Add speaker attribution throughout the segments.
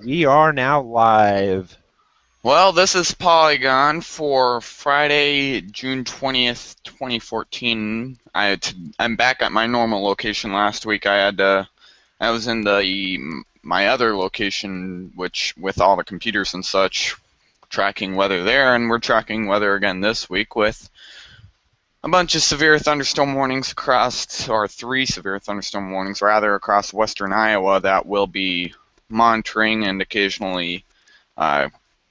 Speaker 1: We are now live.
Speaker 2: Well, this is Polygon for Friday, June 20th, 2014. I'm back at my normal location. Last week I was in my other location, which with all the computers and such, tracking weather there, and we're tracking weather again this week with a bunch of severe thunderstorm warnings or 3 severe thunderstorm warnings rather, across western Iowa that we'll be monitoring and occasionally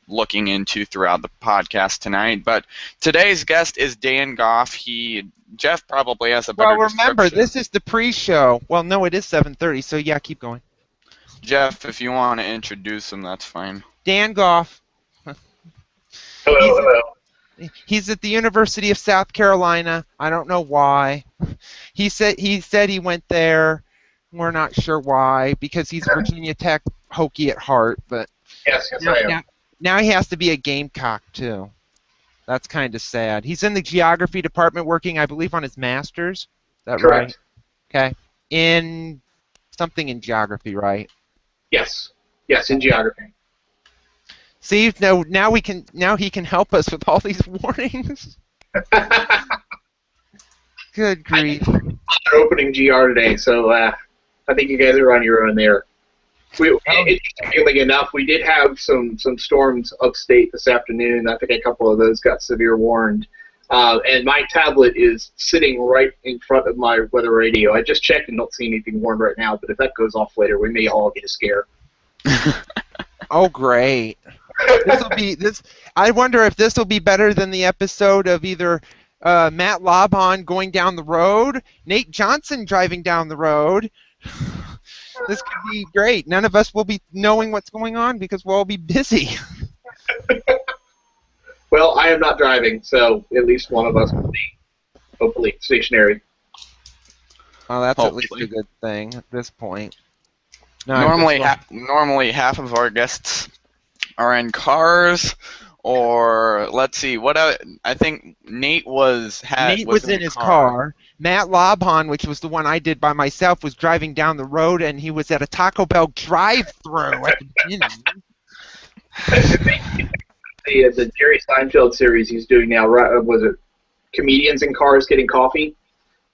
Speaker 2: looking into throughout the podcast tonight. But today's guest is Dan Goff. Jeff probably has a better
Speaker 1: Well, remember,
Speaker 2: description.
Speaker 1: this is the pre-show. Well, no, it is 7:30, so yeah, keep going.
Speaker 2: Jeff, if you want to introduce him, that's fine.
Speaker 1: Dan Goff.
Speaker 3: Hello.
Speaker 1: He's at the University of South Carolina. I don't know why. He said he went there. We're not sure why, because he's Virginia Tech hokey at heart. But
Speaker 3: Yes, I am.
Speaker 1: now he has to be a Gamecock too. That's kind of sad. He's in the geography department working, I believe, on his master's. Is that
Speaker 3: Correct.
Speaker 1: right? Okay. In something in geography, right?
Speaker 3: Yes, in geography.
Speaker 1: See, now he can help us with all these warnings. Good grief.
Speaker 3: I'm opening GR today, so I think you guys are on your own there. Interestingly enough, we did have some storms upstate this afternoon. I think a couple of those got severe warned. And my tablet is sitting right in front of my weather radio. I just checked and don't see anything warned right now, but if that goes off later, we may all get a scare.
Speaker 1: Oh, great. I wonder if this will be better than the episode of either Matt Laban going down the road, Nate Johnson driving down the road. This could be great. None of us will be knowing what's going on because we'll all be busy.
Speaker 3: Well, I am not driving, so at least one of us will be hopefully stationary.
Speaker 1: Well, that's
Speaker 2: Hopefully.
Speaker 1: at least a good thing at this point. No,
Speaker 2: Normally half of our guests are in cars, or let's see, I think Nate was
Speaker 1: in his car. Matt Laban, which was the one I did by myself, was driving down the road, and he was at a Taco Bell drive-thru at the beginning.
Speaker 3: The Jerry Seinfeld series he's doing now, was it Comedians in Cars Getting Coffee?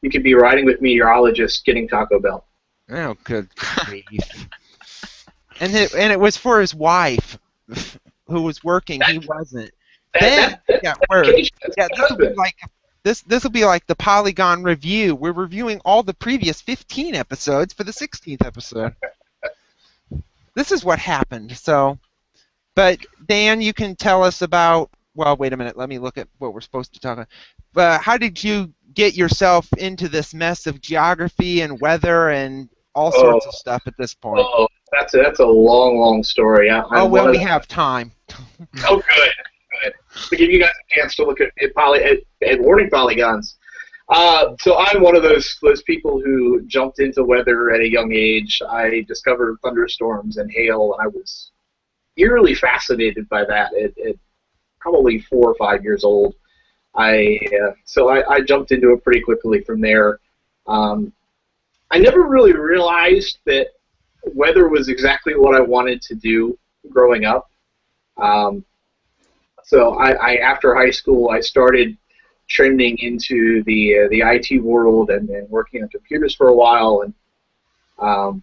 Speaker 3: You could be riding with meteorologists getting Taco Bell.
Speaker 1: Oh, good grief. And it was for his wife, who was working. He wasn't. Then got worse. Yeah, this will be like the Polygon review. We're reviewing all the previous 15 episodes for the 16th episode. This is what happened. So, but Dan, you can tell us about. Well, wait a minute. Let me look at what we're supposed to talk about. How did you get yourself into this mess of geography and weather and all sorts of stuff at this point?
Speaker 3: Oh, that's a long story.
Speaker 1: We have time.
Speaker 3: Oh, good. To give you guys a chance to look at warning polygons. So I'm one of those people who jumped into weather at a young age. I discovered thunderstorms and hail, and I was eerily fascinated by that at probably 4 or 5 years old. So I jumped into it pretty quickly from there. I never really realized that weather was exactly what I wanted to do growing up. So after high school, I started trending into the IT world and working on computers for a while. And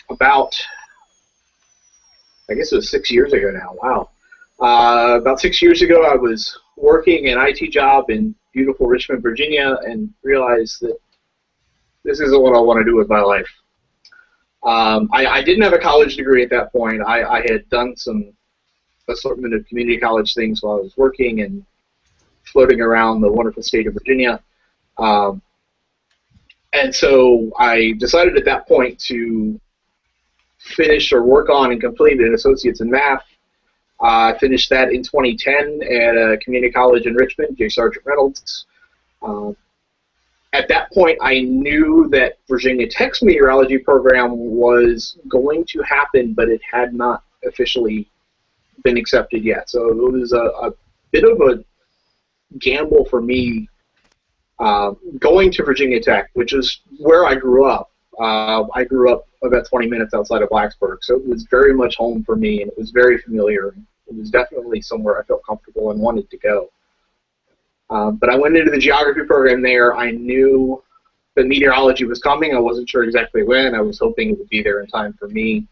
Speaker 3: about, I guess it was 6 years ago now. Wow. About 6 years ago, I was working an IT job in beautiful Richmond, Virginia, and realized that this isn't what I want to do with my life. I didn't have a college degree at that point. I had done some assortment of community college things while I was working and floating around the wonderful state of Virginia. And so I decided at that point to finish or work on and complete an associate's in math. I finished that in 2010 at a community college in Richmond, J. Sargent Reynolds. At that point, I knew that Virginia Tech's meteorology program was going to happen, but it had not officially been accepted yet. So it was a bit of a gamble for me going to Virginia Tech, which is where I grew up. I grew up about 20 minutes outside of Blacksburg. So it was very much home for me, and it was very familiar. It was definitely somewhere I felt comfortable and wanted to go. But I went into the geography program there. I knew that meteorology was coming. I wasn't sure exactly when. I was hoping it would be there in time for me.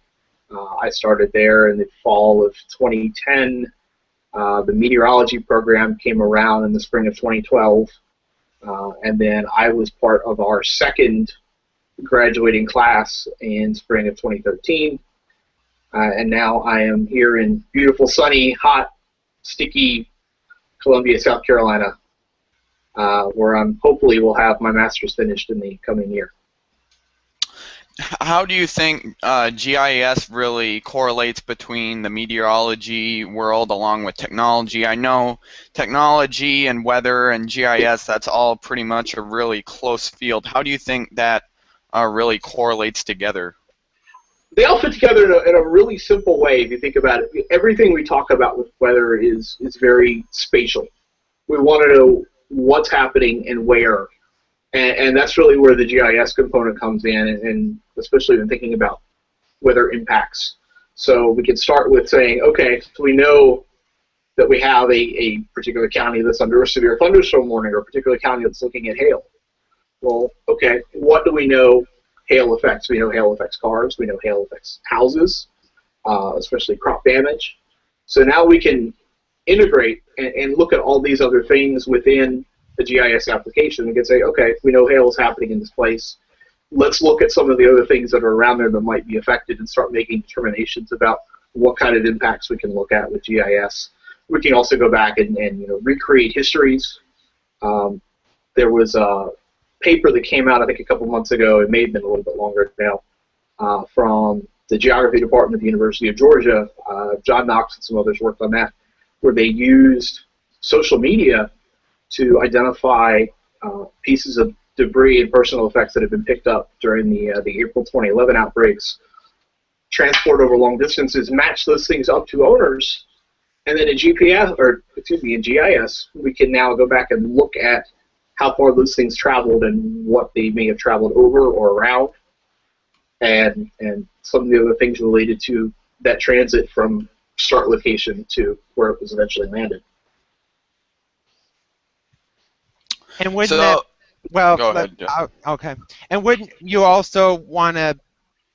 Speaker 3: I started there in the fall of 2010. The meteorology program came around in the spring of 2012. And then I was part of our second graduating class in spring of 2013. And now I am here in beautiful, sunny, hot, sticky Columbia, South Carolina, where I'm hopefully will have my master's finished in the coming year.
Speaker 2: How do you think GIS really correlates between the meteorology world along with technology? I know technology and weather and GIS, that's all pretty much a really close field. How do you think that really correlates together?
Speaker 3: They all fit together in a really simple way if you think about it. Everything we talk about with weather is very spatial. We want to know what's happening and where. And that's really where the GIS component comes in, and especially when thinking about weather impacts. So we can start with saying, okay, so we know that we have a particular county that's under a severe thunderstorm warning, or a particular county that's looking at hail. Well, okay, what do we know hail affects? We know hail affects cars. We know hail affects houses, especially crop damage. So now we can integrate and look at all these other things within the GIS application. We can say, okay, we know hail is happening in this place. Let's look at some of the other things that are around there that might be affected and start making determinations about what kind of impacts we can look at with GIS. We can also go back and recreate histories. There was a paper that came out, I think, a couple months ago. It may have been a little bit longer now, from the geography department at the University of Georgia. John Knox and some others worked on that, where they used social media to identify pieces of debris and personal effects that have been picked up during the April 2011 outbreaks, transport over long distances, match those things up to owners, and then in GIS, we can now go back and look at how far those things traveled and what they may have traveled over or around, and some of the other things related to that transit from start location to where it was eventually landed.
Speaker 1: And wouldn't that, well,
Speaker 2: go ahead, yeah.
Speaker 1: Okay. And wouldn't you also want to,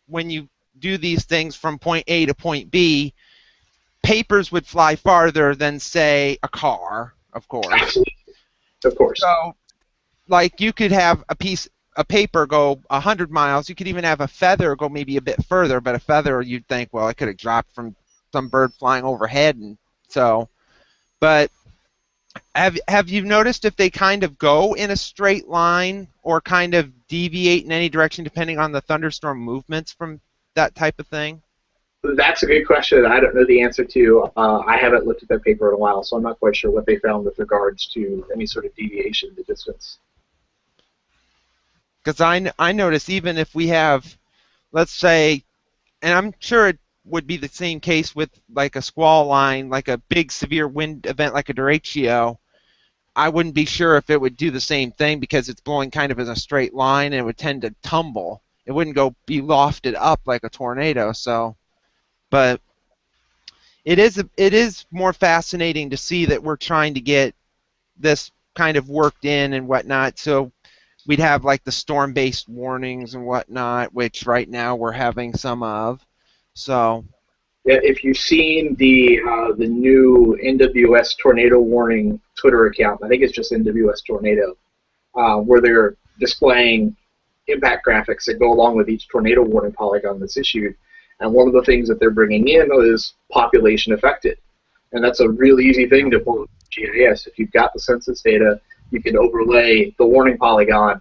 Speaker 1: when you do these things from point A to point B, papers would fly farther than, say, a car, of course.
Speaker 3: Absolutely. Of course.
Speaker 1: So, like, you could have a paper go 100 miles. You could even have a feather go maybe a bit further, but a feather, you'd think, well, it could have dropped from some bird flying overhead, and so, but have you noticed if they kind of go in a straight line or kind of deviate in any direction depending on the thunderstorm movements from that type of thing?
Speaker 3: That's a good question. I don't know the answer to. I haven't looked at that paper in a while, so I'm not quite sure what they found with regards to any sort of deviation in the distance.
Speaker 1: Because I notice even if we have, let's say, and I'm sure it would be the same case with like a squall line, like a big severe wind event like a derecho, I wouldn't be sure if it would do the same thing because it's blowing kind of in a straight line and it would tend to tumble. It wouldn't be lofted up like a tornado. So, but it is more fascinating to see that we're trying to get this kind of worked in and whatnot. So we'd have like the storm-based warnings and whatnot, which right now we're having some of. So.
Speaker 3: Yeah, if you've seen the new NWS tornado warning Twitter account, I think it's just NWS Tornado, where they're displaying impact graphics that go along with each tornado warning polygon that's issued. And one of the things that they're bringing in is population affected. And that's a really easy thing to pull with GIS. If you've got the census data, you can overlay the warning polygon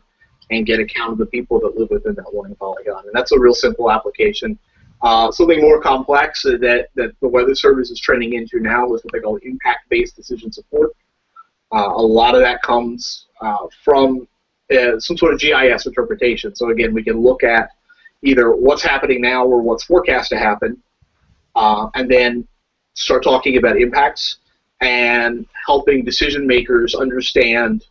Speaker 3: and get a count of the people that live within that warning polygon. And that's a real simple application. Something more complex that the Weather Service is trending into now is what they call impact-based decision support. A lot of that comes from some sort of GIS interpretation. So again, we can look at either what's happening now or what's forecast to happen, and then start talking about impacts and helping decision makers understand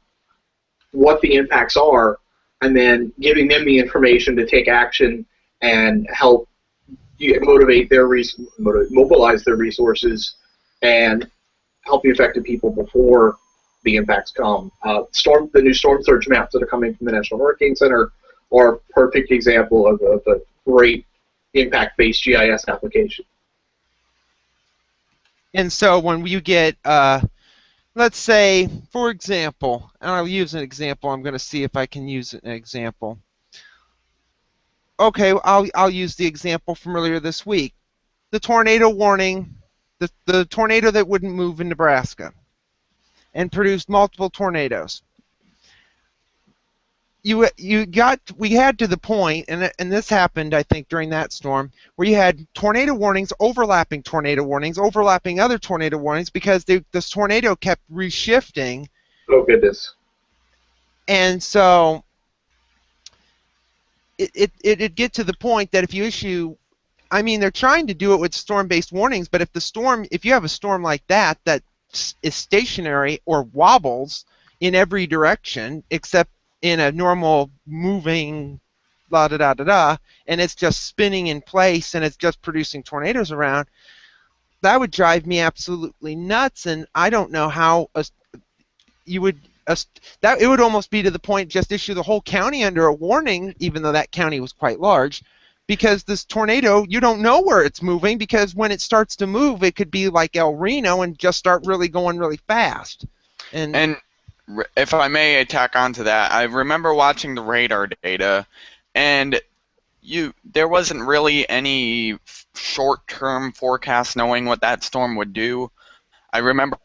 Speaker 3: what the impacts are, and then giving them the information to take action and help mobilize their resources and help the affected people before the impacts come. The new storm surge maps that are coming from the National Hurricane Center are a perfect example of a great impact-based GIS application.
Speaker 1: And so when you get, let's say, for example, and I'll use an example. I'm going to see if I can use an example. Okay, I'll use the example from earlier this week. The tornado warning, the tornado that wouldn't move in Nebraska and produced multiple tornadoes. We had to the point, and this happened, I think, during that storm, where you had tornado warnings, overlapping other tornado warnings, because this tornado kept reshifting.
Speaker 3: Oh goodness!
Speaker 1: And so it'd get to the point that if you issue, I mean, they're trying to do it with storm-based warnings, but if you have a storm like that is stationary or wobbles in every direction except in a normal moving and it's just spinning in place and it's just producing tornadoes around, that would drive me absolutely nuts. And I don't know how it would almost be to the point just issue the whole county under a warning, even though that county was quite large, because this tornado, you don't know where it's moving, because when it starts to move, it could be like El Reno and just start going really fast. And
Speaker 2: if I may tack on to that, I remember watching the radar data, and there wasn't really any short-term forecast knowing what that storm would do. I remember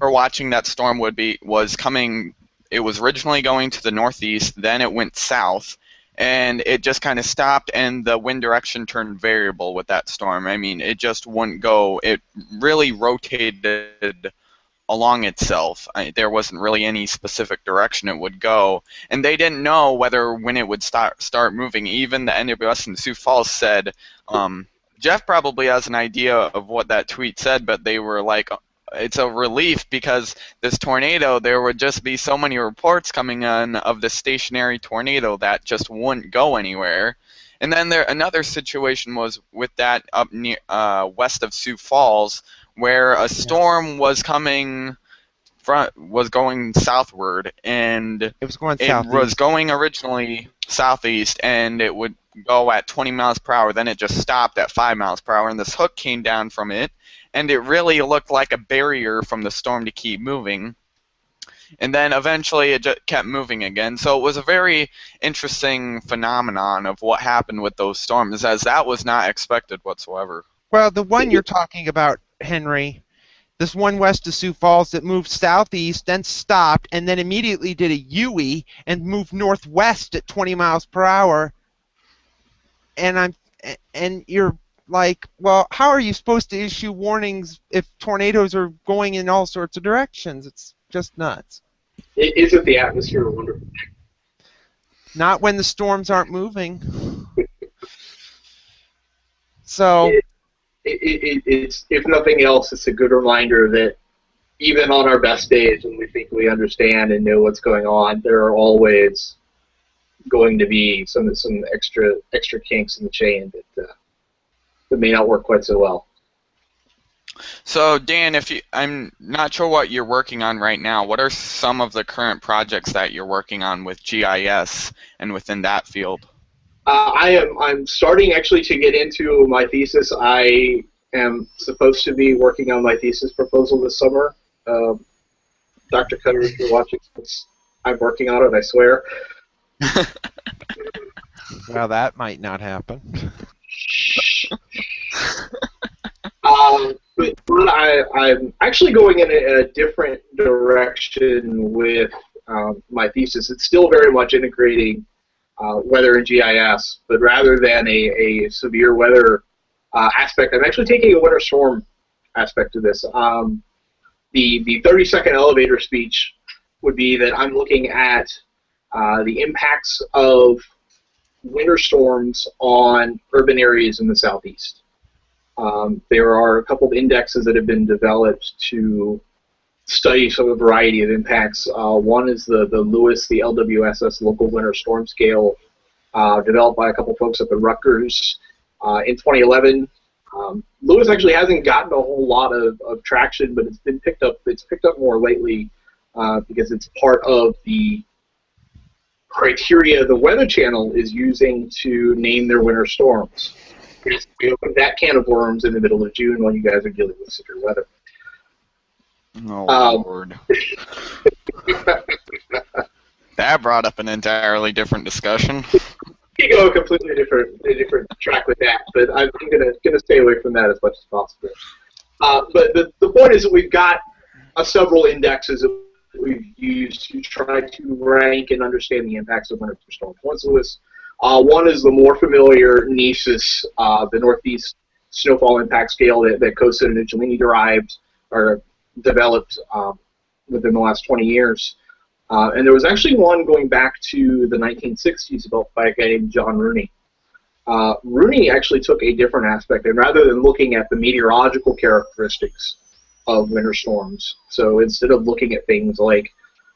Speaker 2: watching that storm was coming. It was originally going to the northeast, then it went south, and it just kind of stopped, and the wind direction turned variable with that storm. I mean, it just wouldn't go. It really rotated along itself. There wasn't really any specific direction it would go, and they didn't know when it would start moving. Even the NWS in Sioux Falls said, Jeff probably has an idea of what that tweet said, but they were like, it's a relief, because this tornado, there would just be so many reports coming in of the stationary tornado that just wouldn't go anywhere. And then another situation was with that up near west of Sioux Falls, where a storm was going southward, and
Speaker 1: it was going
Speaker 2: southeast. It was going originally southeast, and it would go at 20 miles per hour. Then it just stopped at 5 miles per hour, and this hook came down from it, and it really looked like a barrier from the storm to keep moving. And then eventually it just kept moving again. So it was a very interesting phenomenon of what happened with those storms, as that was not expected whatsoever.
Speaker 1: Well, the one you're talking about, Henry, this one west of Sioux Falls that moved southeast, then stopped, and then immediately did a U-E and moved northwest at 20 miles per hour. And you're like, well, how are you supposed to issue warnings if tornadoes are going in all sorts of directions? It's just nuts.
Speaker 3: Isn't the atmosphere wonderful?
Speaker 1: Not when the storms aren't moving. So
Speaker 3: it's, if nothing else, it's a good reminder that even on our best days, when we think we understand and know what's going on, there are always going to be some extra kinks in the chain that may not work quite so well.
Speaker 2: So Dan, I'm not sure what you're working on right now. What are some of the current projects that you're working on with GIS and within that field?
Speaker 3: I'm starting actually to get into my thesis. I am supposed to be working on my thesis proposal this summer. Dr. Cutter, if you're watching, I'm working on it, I swear.
Speaker 1: Well, that might not happen.
Speaker 3: But I'm actually going in a different direction with my thesis. It's still very much integrating weather and GIS, but rather than a severe weather aspect, I'm actually taking a winter storm aspect to this. The 30-second elevator speech would be that I'm looking at the impacts of winter storms on urban areas in the southeast. There are a couple of indexes that have been developed to study some of a variety of impacts. One is the Lewis, the LWSS Local Winter Storm Scale, developed by a couple folks up at Rutgers in 2011. Lewis actually hasn't gotten a whole lot of traction, but it's been picked up. It's picked up more lately because it's part of the criteria the Weather Channel is using to name their winter storms. We opened that can of worms in the middle of June while you guys are dealing with severe weather.
Speaker 2: Oh, Lord. That brought up an entirely different discussion.
Speaker 3: You go a completely different track with that, but I'm gonna stay away from that as much as possible. But the point is that we've got several indexes that we've used to try to rank and understand the impacts of winter storms. One is the more familiar NESIS, the Northeast Snowfall Impact Scale that Cosa and Angelini derived or developed within the last 20 years. And there was actually one going back to the 1960s developed by a guy named John Rooney. Rooney actually took a different aspect, and rather than looking at the meteorological characteristics of winter storms, so instead of looking at things like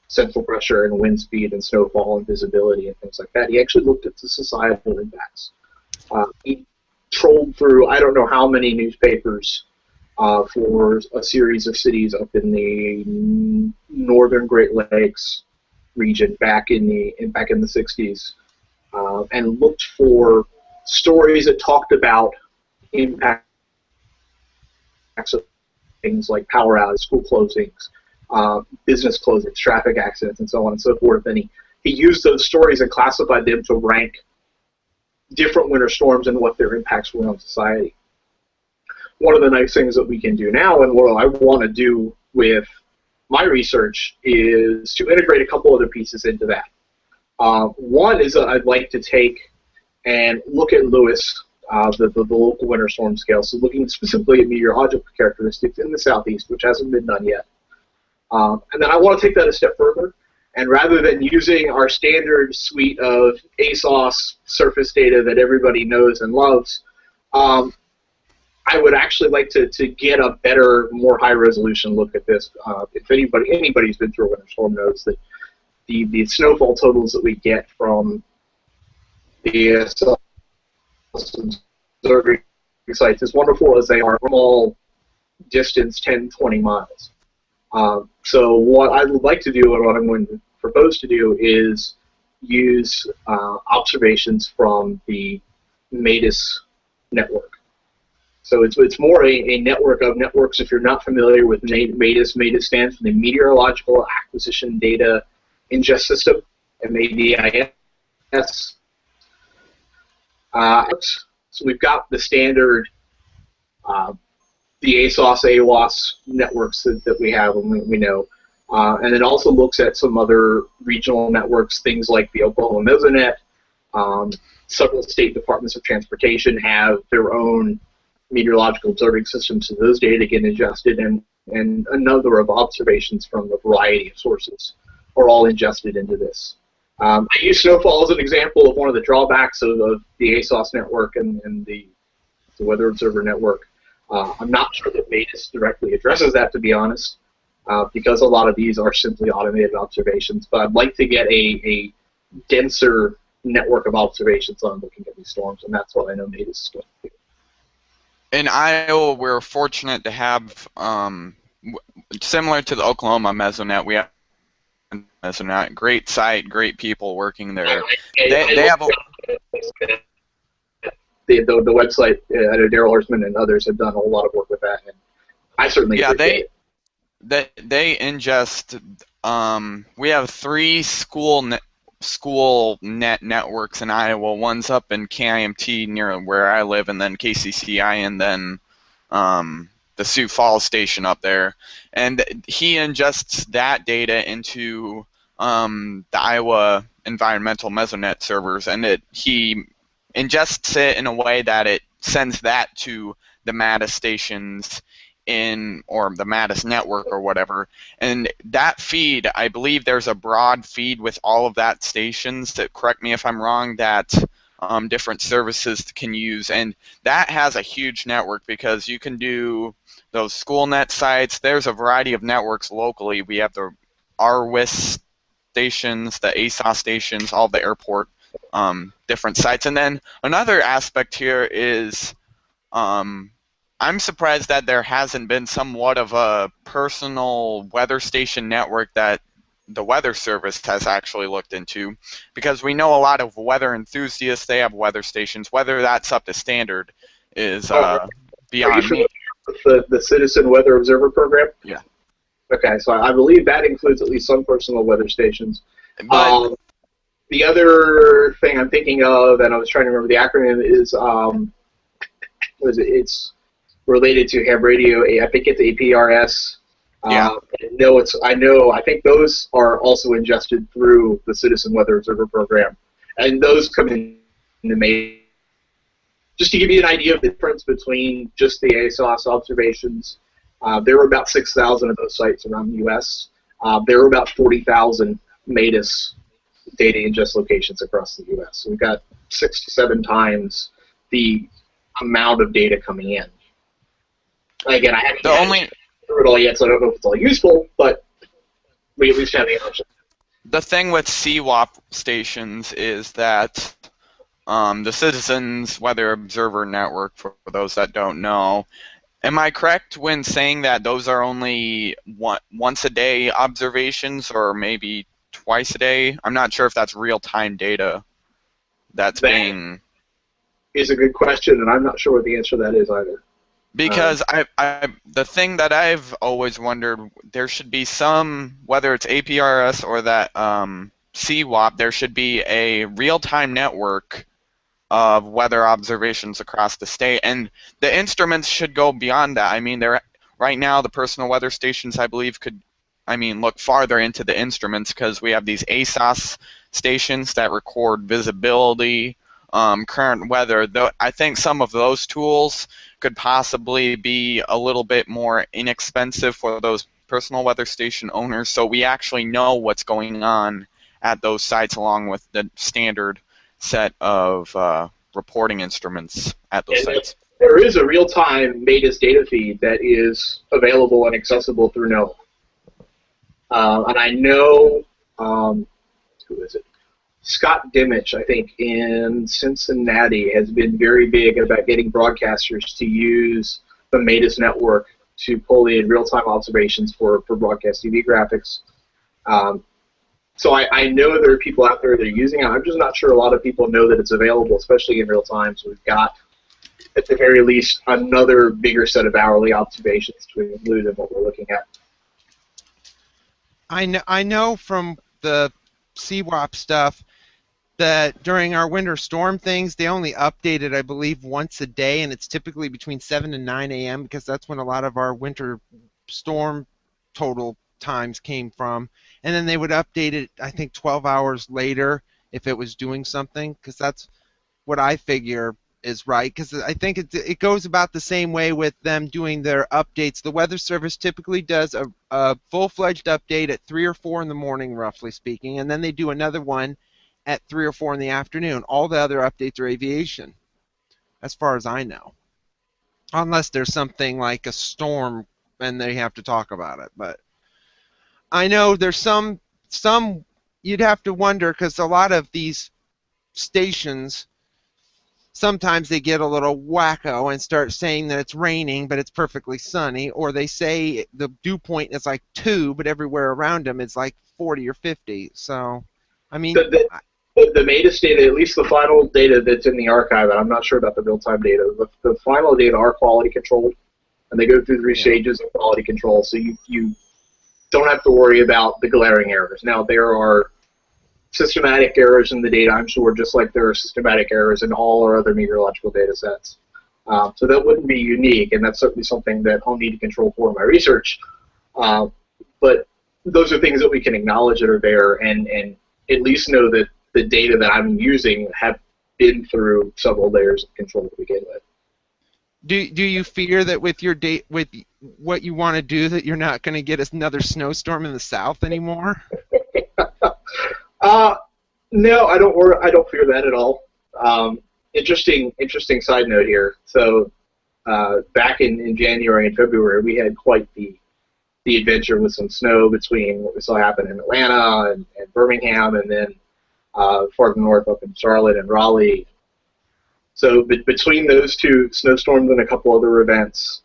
Speaker 3: central pressure and wind speed and snowfall and visibility and things like that, he actually looked at the societal impacts. He trolled through I don't know how many newspapers for a series of cities up in the northern Great Lakes region back in the 60s, and looked for stories that talked about impacts of things like power outages, school closings, business closings, traffic accidents, and so on and so forth. And he used those stories and classified them to rank different winter storms and what their impacts were on society. One of the nice things that we can do now, and what I want to do with my research, is to integrate a couple other pieces into that. One is that I'd like to take and look at Lewis, the local winter storm scale, so looking specifically at meteorological characteristics in the southeast, which hasn't been done yet. And then I want to take that a step further, and rather than using our standard suite of ASOS surface data that everybody knows and loves, I would actually like to get a better, more high-resolution look at this. If anybody's been through a winter storm knows that the snowfall totals that we get from the observing sites, as wonderful as they are, from all distance 10, 20 miles. So what I would like to do, and what I'm going to propose to do, is use observations from the MADIS network. So it's more a network of networks. If you're not familiar with MADIS, MADIS stands for the Meteorological Acquisition Data Ingest System, MADIS. So we've got the standard, the ASOS, AWOS networks that we have and we know. And it also looks at some other regional networks, things like the Oklahoma Mesonet. Several state departments of transportation have their own meteorological observing systems, so those data get ingested, and a number of observations from a variety of sources are all ingested into this. I use snowfall as an example of one of the drawbacks of the ASOS network and the Weather Observer network. I'm not sure that MADIS directly addresses that, to be honest, because a lot of these are simply automated observations, but I'd like to get a denser network of observations on looking at these storms, and that's what I know MADIS is going to do.
Speaker 2: In Iowa, we're fortunate to have, similar to the Oklahoma Mesonet, we have Mesonet, great site, great people working there. They have
Speaker 3: the website. I know Daryl Horstman and others have done a whole lot of work with that, and I certainly appreciate it.
Speaker 2: They ingest. We have 3 school net networks in Iowa. One's up in KIMT near where I live, and then KCCI, and then the Sioux Falls station up there. And he ingests that data into the Iowa Environmental Mesonet servers, and he ingests it in a way that it sends that to the MADIS stations or the MADIS network or whatever. And that feed, I believe there's a broad feed with all of that stations, that, correct me if I'm wrong, that different services can use. And that has a huge network, because you can do those school net sites. There's a variety of networks locally. We have the RWIS stations, the ASOS stations, all the airport different sites. And then another aspect here is I'm surprised that there hasn't been somewhat of a personal weather station network that the Weather Service has actually looked into, because we know a lot of weather enthusiasts, they have weather stations. Whether that's up to standard is beyond me.
Speaker 3: With the Citizen Weather Observer Program?
Speaker 2: Yeah.
Speaker 3: Okay, so I believe that includes at least some personal weather stations.
Speaker 2: But
Speaker 3: The other thing I'm thinking of, and I was trying to remember the acronym, is what is it? It's related to ham radio. I think it's APRS.
Speaker 2: Yeah.
Speaker 3: I think those are also ingested through the Citizen Weather Observer Program, and those come in the May. Just to give you an idea of the difference between just the ASOS observations, there were about 6,000 of those sites around the U.S. There were about 40,000 MADIS data ingest locations across the U.S. So we've got 6 to 7 times the amount of data coming in. Again, I haven't through it all yet, so I don't know if it's all useful, but we at least have the option.
Speaker 2: The thing with CWAP stations is that the Citizens Weather Observer Network, for those that don't know, am I correct when saying that those are only once a day observations, or maybe twice a day? I'm not sure if that's real-time data that's being...
Speaker 3: Is a good question, and I'm not sure what the answer to that is either.
Speaker 2: Because the thing that I've always wondered, there should be some, whether it's APRS or that CWAP, there should be a real-time network of weather observations across the state, and the instruments should go beyond that. I mean, right now the personal weather stations, I believe, could, look farther into the instruments, because we have these ASOS stations that record visibility, current weather. Though I think some of those tools could possibly be a little bit more inexpensive for those personal weather station owners, so we actually know what's going on at those sites, along with the standard set of reporting instruments at those sites.
Speaker 3: There is a real-time MADIS data feed that is available and accessible through NOAA. And I know, who is it? Scott Dimmich, I think, in Cincinnati, has been very big about getting broadcasters to use the MADIS network to pull in real-time observations for broadcast TV graphics. So I know there are people out there that are using it. I'm just not sure a lot of people know that it's available, especially in real time. So we've got, at the very least, another bigger set of hourly observations to include in what we're looking at.
Speaker 1: I know from the CWAP stuff that during our winter storm things, they only update it, I believe, once a day, and it's typically between 7 and 9 a.m. because that's when a lot of our winter storm total times came from. And then they would update it, I think, 12 hours later if it was doing something, because that's what I figure is right, because I think it goes about the same way with them doing their updates. The Weather Service typically does a full-fledged update at 3 or 4 in the morning, roughly speaking, and then they do another one at 3 or 4 in the afternoon. All the other updates are aviation, as far as I know. Unless there's something like a storm and they have to talk about it. But I know there's some you'd have to wonder, because a lot of these stations, sometimes they get a little wacko and start saying that it's raining, but it's perfectly sunny, or they say the dew point is like 2, but everywhere around them it's like 40 or 50. So, I mean...
Speaker 3: The MADIS data, at least the final data that's in the archive, and I'm not sure about the real-time data, the final data are quality controlled, and they go through 3 stages of quality control, so you don't have to worry about the glaring errors. Now, there are systematic errors in the data, I'm sure, just like there are systematic errors in all our other meteorological data sets. So that wouldn't be unique, and that's certainly something that I'll need to control for in my research. But those are things that we can acknowledge that are there, and at least know that the data that I'm using have been through several layers of control to begin with.
Speaker 1: Do you fear that with your with what you want to do, that you're not going to get another snowstorm in the South anymore?
Speaker 3: No, I don't fear that at all. Interesting side note here. So back in January and February, we had quite the adventure with some snow between what we saw happen in Atlanta and Birmingham, and then farther north up in Charlotte and Raleigh. So between those two snowstorms and a couple other events,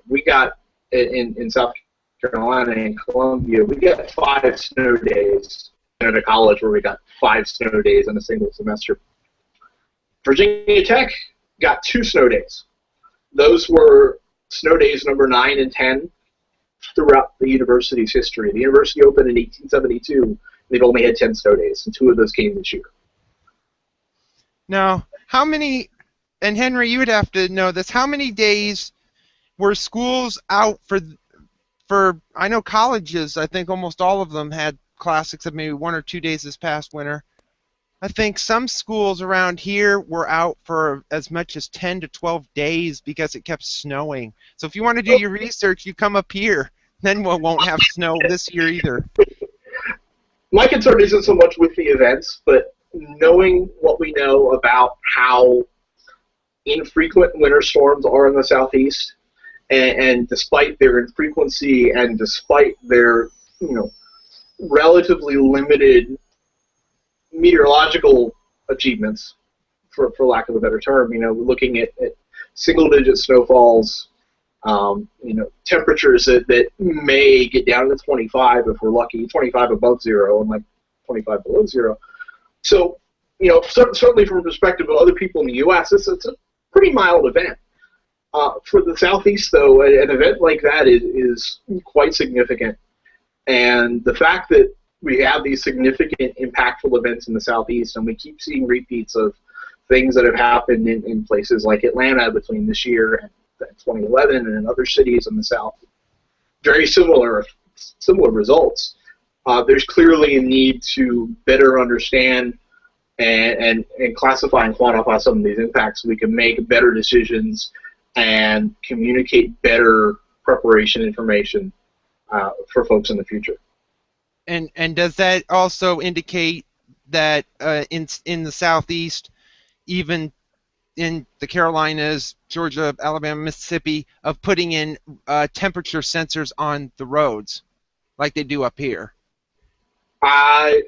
Speaker 3: we got in South Carolina and Columbia, we got 5 snow days. At a college where we got 5 snow days in a single semester. Virginia Tech got 2 snow days. Those were snow days number 9 and 10 throughout the university's history. The university opened in 1872. They've only had 10 snow days, and 2 of those came this year.
Speaker 1: Now, how many, and Henry, you would have to know this, how many days were schools out for I know colleges, I think almost all of them had classics of maybe 1 or 2 days this past winter. I think some schools around here were out for as much as 10 to 12 days because it kept snowing. So if you want to do your research, you come up here. Then we won't have snow this year either.
Speaker 3: My concern isn't so much with the events, but knowing what we know about how infrequent winter storms are in the southeast, and despite their infrequency and despite their, relatively limited meteorological achievements, for lack of a better term, we're looking at single-digit snowfalls, temperatures that may get down to 25 if we're lucky, 25 above zero and like 25 below zero. So, certainly from the perspective of other people in the U.S., it's a pretty mild event. For the Southeast, though, an event like that is quite significant. And the fact that we have these significant, impactful events in the Southeast, and we keep seeing repeats of things that have happened in places like Atlanta between this year and 2011 and in other cities in the South, very similar results. There's clearly a need to better understand and classify and quantify some of these impacts so we can make better decisions and communicate better preparation information for folks in the future.
Speaker 1: And does that also indicate that in the Southeast, even in the Carolinas, Georgia, Alabama, Mississippi, of putting in temperature sensors on the roads like they do up here?
Speaker 3: I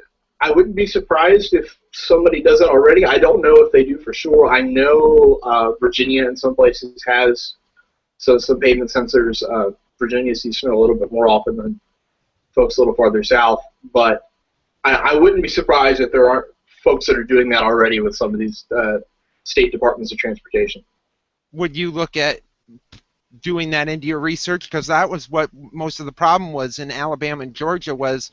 Speaker 3: wouldn't be surprised if somebody does it already. I don't know if they do for sure. I know Virginia in some places has some pavement sensors. Virginia sees snow a little bit more often than folks a little farther south, but I wouldn't be surprised if there aren't folks that are doing that already with some of these state departments of transportation.
Speaker 1: Would you look at doing that into your research? Because that was what most of the problem was in Alabama and Georgia, was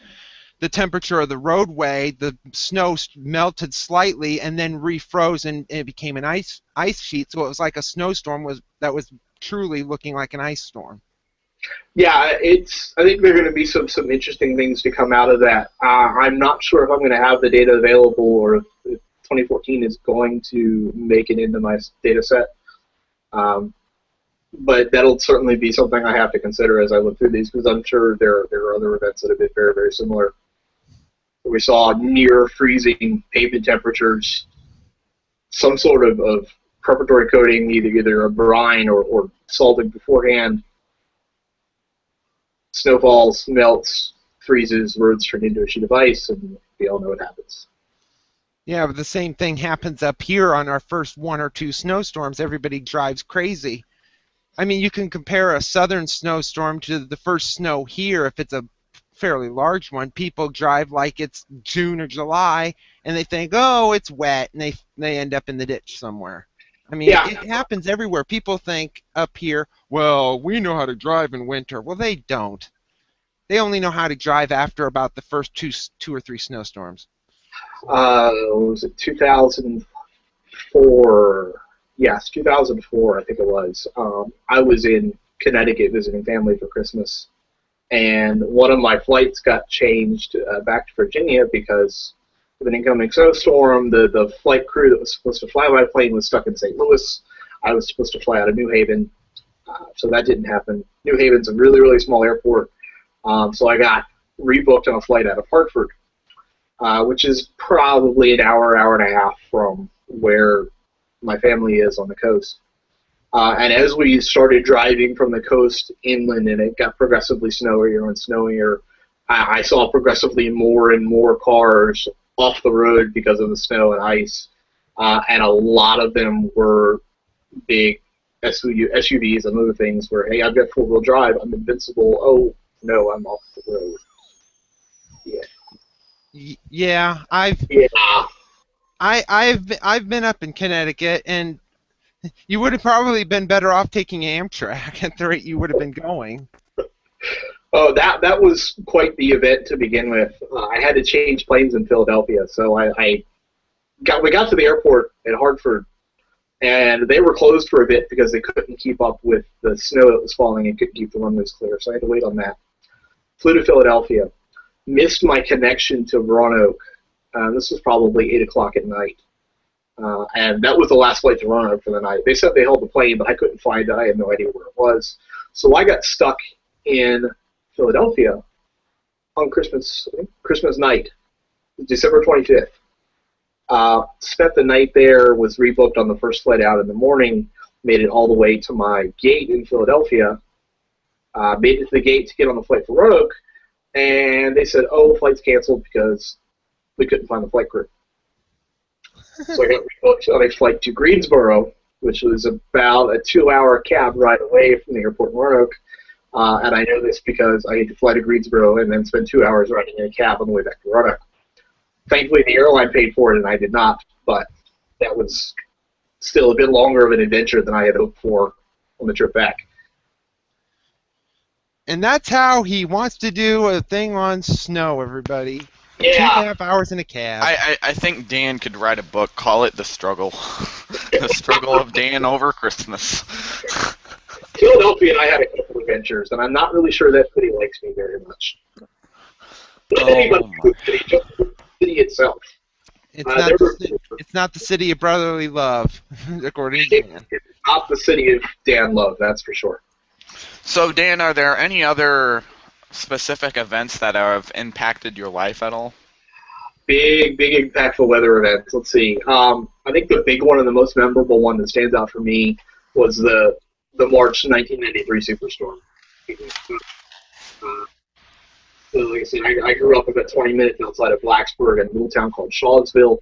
Speaker 1: the temperature of the roadway, the snow melted slightly and then refroze and it became an ice sheet. So it was like a snowstorm that was truly looking like an ice storm.
Speaker 3: Yeah, I think there are going to be some interesting things to come out of that. I'm not sure if I'm going to have the data available or if 2014 is going to make it into my data set. But that'll certainly be something I have to consider as I look through these, because I'm sure there are other events that have been very, very similar. We saw near freezing pavement temperatures, some sort of preparatory coating, either a brine or salting beforehand. Snowfalls, melts, freezes, roads turn into a sheet of ice, and we all know what happens.
Speaker 1: Yeah, but the same thing happens up here on our first 1 or 2 snowstorms. Everybody drives crazy. I mean, you can compare a southern snowstorm to the first snow here. If it's a fairly large one, people drive like it's June or July, and they think, oh, it's wet, and they end up in the ditch somewhere. I mean, yeah. It happens everywhere. People think up here, well, we know how to drive in winter. Well, they don't. They only know how to drive after about the first two or three snowstorms.
Speaker 3: Was it 2004? Yes, 2004, I think it was. I was in Connecticut visiting family for Christmas, and one of my flights got changed back to Virginia because of an incoming snowstorm. The flight crew that was supposed to fly my plane was stuck in St. Louis. I was supposed to fly out of New Haven, so that didn't happen. New Haven's a really, really small airport, so I got rebooked on a flight out of Hartford, which is probably an hour and a half from where my family is on the coast. And as we started driving from the coast inland and it got progressively snowier and snowier, I saw progressively more and more cars off the road because of the snow and ice, and a lot of them were big SUVs and other things where, hey, I've got four-wheel drive, I'm invincible. Oh no, I'm off the road.
Speaker 1: Yeah,
Speaker 3: Yeah.
Speaker 1: I've been up in Connecticut, and you would have probably been better off taking Amtrak at the rate you would have been going.
Speaker 3: Oh, that was quite the event to begin with. I had to change planes in Philadelphia, so we got to the airport at Hartford, and they were closed for a bit because they couldn't keep up with the snow that was falling and couldn't keep the runways clear, so I had to wait on that. Flew to Philadelphia, missed my connection to Roanoke. This was probably 8 o'clock at night, and that was the last flight to Roanoke for the night. They said they held the plane, but I couldn't find it. I had no idea where it was, so I got stuck in Philadelphia on Christmas night, December 25th. Spent the night there, was rebooked on the first flight out in the morning, made it all the way to my gate in Philadelphia, made it to the gate to get on the flight for Roanoke, and they said, oh, flight's canceled because we couldn't find the flight crew. So I got rebooked on a flight to Greensboro, which was about a 2-hour cab ride away from the airport in Roanoke. And I know this because I had to fly to Greensboro and then spend 2 hours riding in a cab on the way back to Roanoke. Thankfully, the airline paid for it, and I did not, but that was still a bit longer of an adventure than I had hoped for on the trip back.
Speaker 1: And that's how he wants to do a thing on snow, everybody.
Speaker 3: Yeah.
Speaker 1: 2.5 hours in a cab.
Speaker 2: I think Dan could write a book, call it The Struggle. The Struggle of Dan over Christmas.
Speaker 3: Philadelphia and I had a couple adventures, and I'm not really sure that city likes me very much. Not anybody in the city, just the city itself.
Speaker 1: It's not the city of brotherly love, according to Dan.
Speaker 3: It's not the city of Dan Love, that's for sure.
Speaker 2: So, Dan, are there any other specific events that have impacted your life at all?
Speaker 3: Big impactful weather events. Let's see. I think the big one and the most memorable one that stands out for me was the March 1993 Superstorm. So like I said, I grew up about 20 minutes outside of Blacksburg in a little town called Shawsville.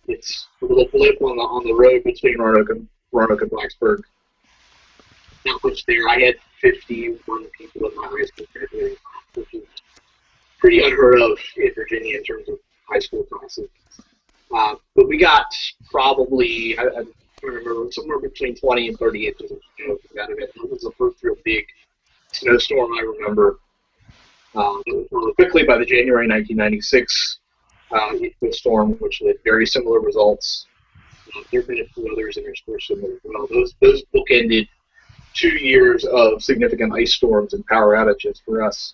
Speaker 3: It's a little blip on the road between Roanoke and Blacksburg. Not much there. I had 51 people in my high school graduating, which is pretty unheard of in Virginia in terms of high school classes. But we got probably, I remember, somewhere between 20 and 30 inches of snow for that event. That was the first real big snowstorm I remember. It was followed quickly by the January 1996 storm, which had very similar results. There have been a few others interspersed in there as well. Those bookended 2 years of significant ice storms and power outages for us.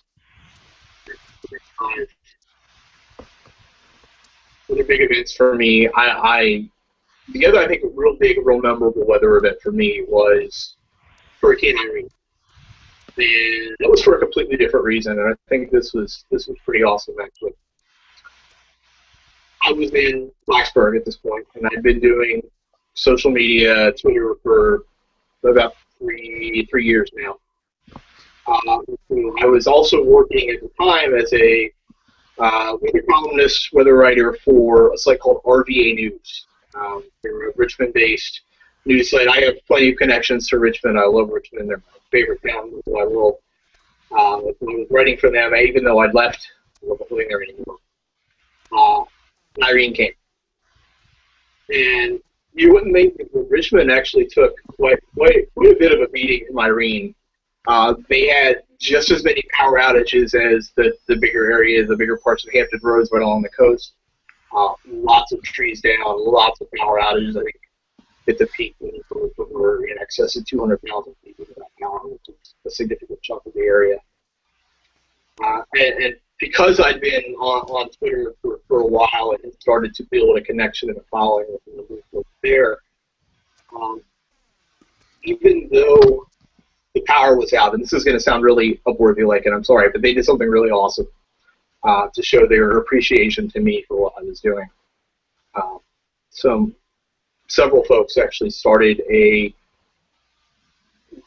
Speaker 3: Other big events for me, the other, I think, real memorable weather event for me was Hurricane Irene. And that was for a completely different reason, and I think this was pretty awesome, actually. I was in Blacksburg at this point, and I'd been doing social media, Twitter, for about three years now. I was also working at the time as a weather columnist, weather writer for a site called RVA News. They're a Richmond-based news site. I have plenty of connections to Richmond. I love Richmond. They're my favorite town in my world. When I was writing for them, even though I'd left, I wasn't living there anymore. Irene came. And you wouldn't think that Richmond actually took quite a bit of a beating from Irene. They had just as many power outages as the bigger areas, the bigger parts of Hampton Roads right along the coast. Lots of trees down, lots of power outages. I think at the peak we were in excess of 200,000 people without power, which is a significant chunk of the area. And because I'd been on Twitter for a while and had started to build a connection and a following with the movement there, even though the power was out, and this is going to sound really upworthy-like, and I'm sorry, but they did something really awesome to show their appreciation to me for what I was doing. Several folks actually started a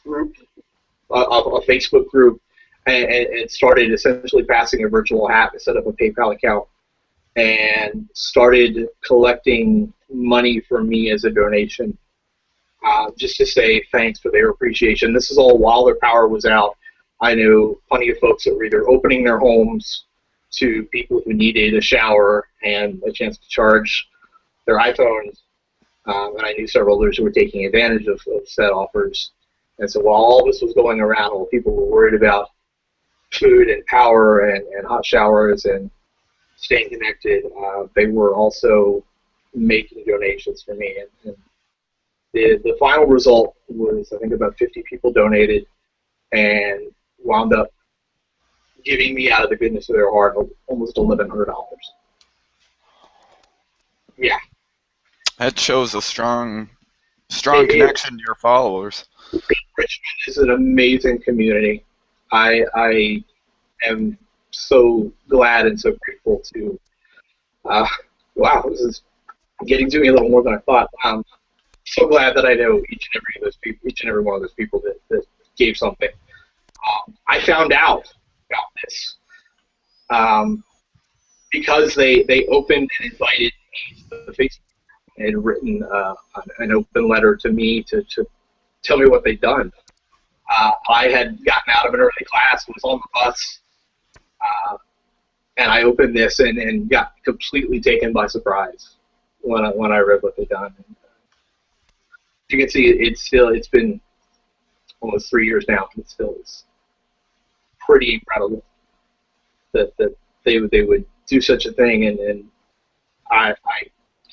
Speaker 3: group, a Facebook group, and started essentially passing a virtual hat to set up a PayPal account and started collecting money for me as a donation, just to say thanks for their appreciation. This is all while their power was out. I knew plenty of folks that were either opening their homes to people who needed a shower and a chance to charge their iPhones, and I knew several others who were taking advantage of said offers. And so while all this was going around, while people were worried about food and power and hot showers and staying connected, they were also making donations for me. And the final result was, I think, about 50 people donated and wound up giving me, out of the goodness of their heart, almost $1,100. Yeah.
Speaker 2: That shows a strong connection to your followers.
Speaker 3: Richmond is an amazing community. I am so glad and so grateful to. Wow, this is getting to me a little more than I thought. I'm so glad that I know each and every one of those people that gave something. I found out about this because they opened and invited me to the Facebook and had written an open letter to me to tell me what they'd done. I had gotten out of an early class, was on the bus, and I opened this and got completely taken by surprise when I read what they'd done. And, you can see it's been almost 3 years now. It still is pretty incredible that they would do such a thing, and I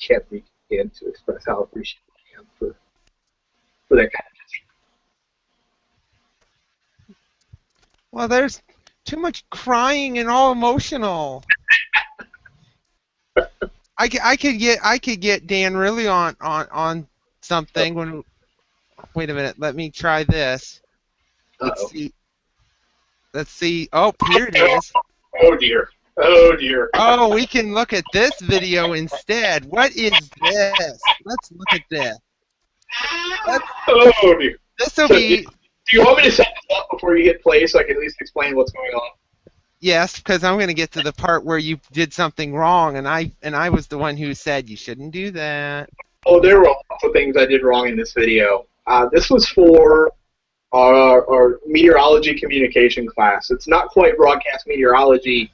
Speaker 3: can't begin to express how appreciative I am for that kind of gesture.
Speaker 1: Well, there's too much crying and all emotional. I could get Dan really on something when. Wait a minute. Let me try this. Let's see. Let's see. Oh, here it is.
Speaker 3: Oh dear. Oh dear.
Speaker 1: Oh, we can look at this video instead. What is this? Let's look at this.
Speaker 3: Oh dear.
Speaker 1: This will be.
Speaker 3: Do you want me to set this up before you hit play so I can at least explain what's going on?
Speaker 1: Yes, because I'm going to get to the part where you did something wrong, and I was the one who said you shouldn't do that.
Speaker 3: Oh, there were lots of things I did wrong in this video. This was for our meteorology communication class. It's not quite broadcast meteorology,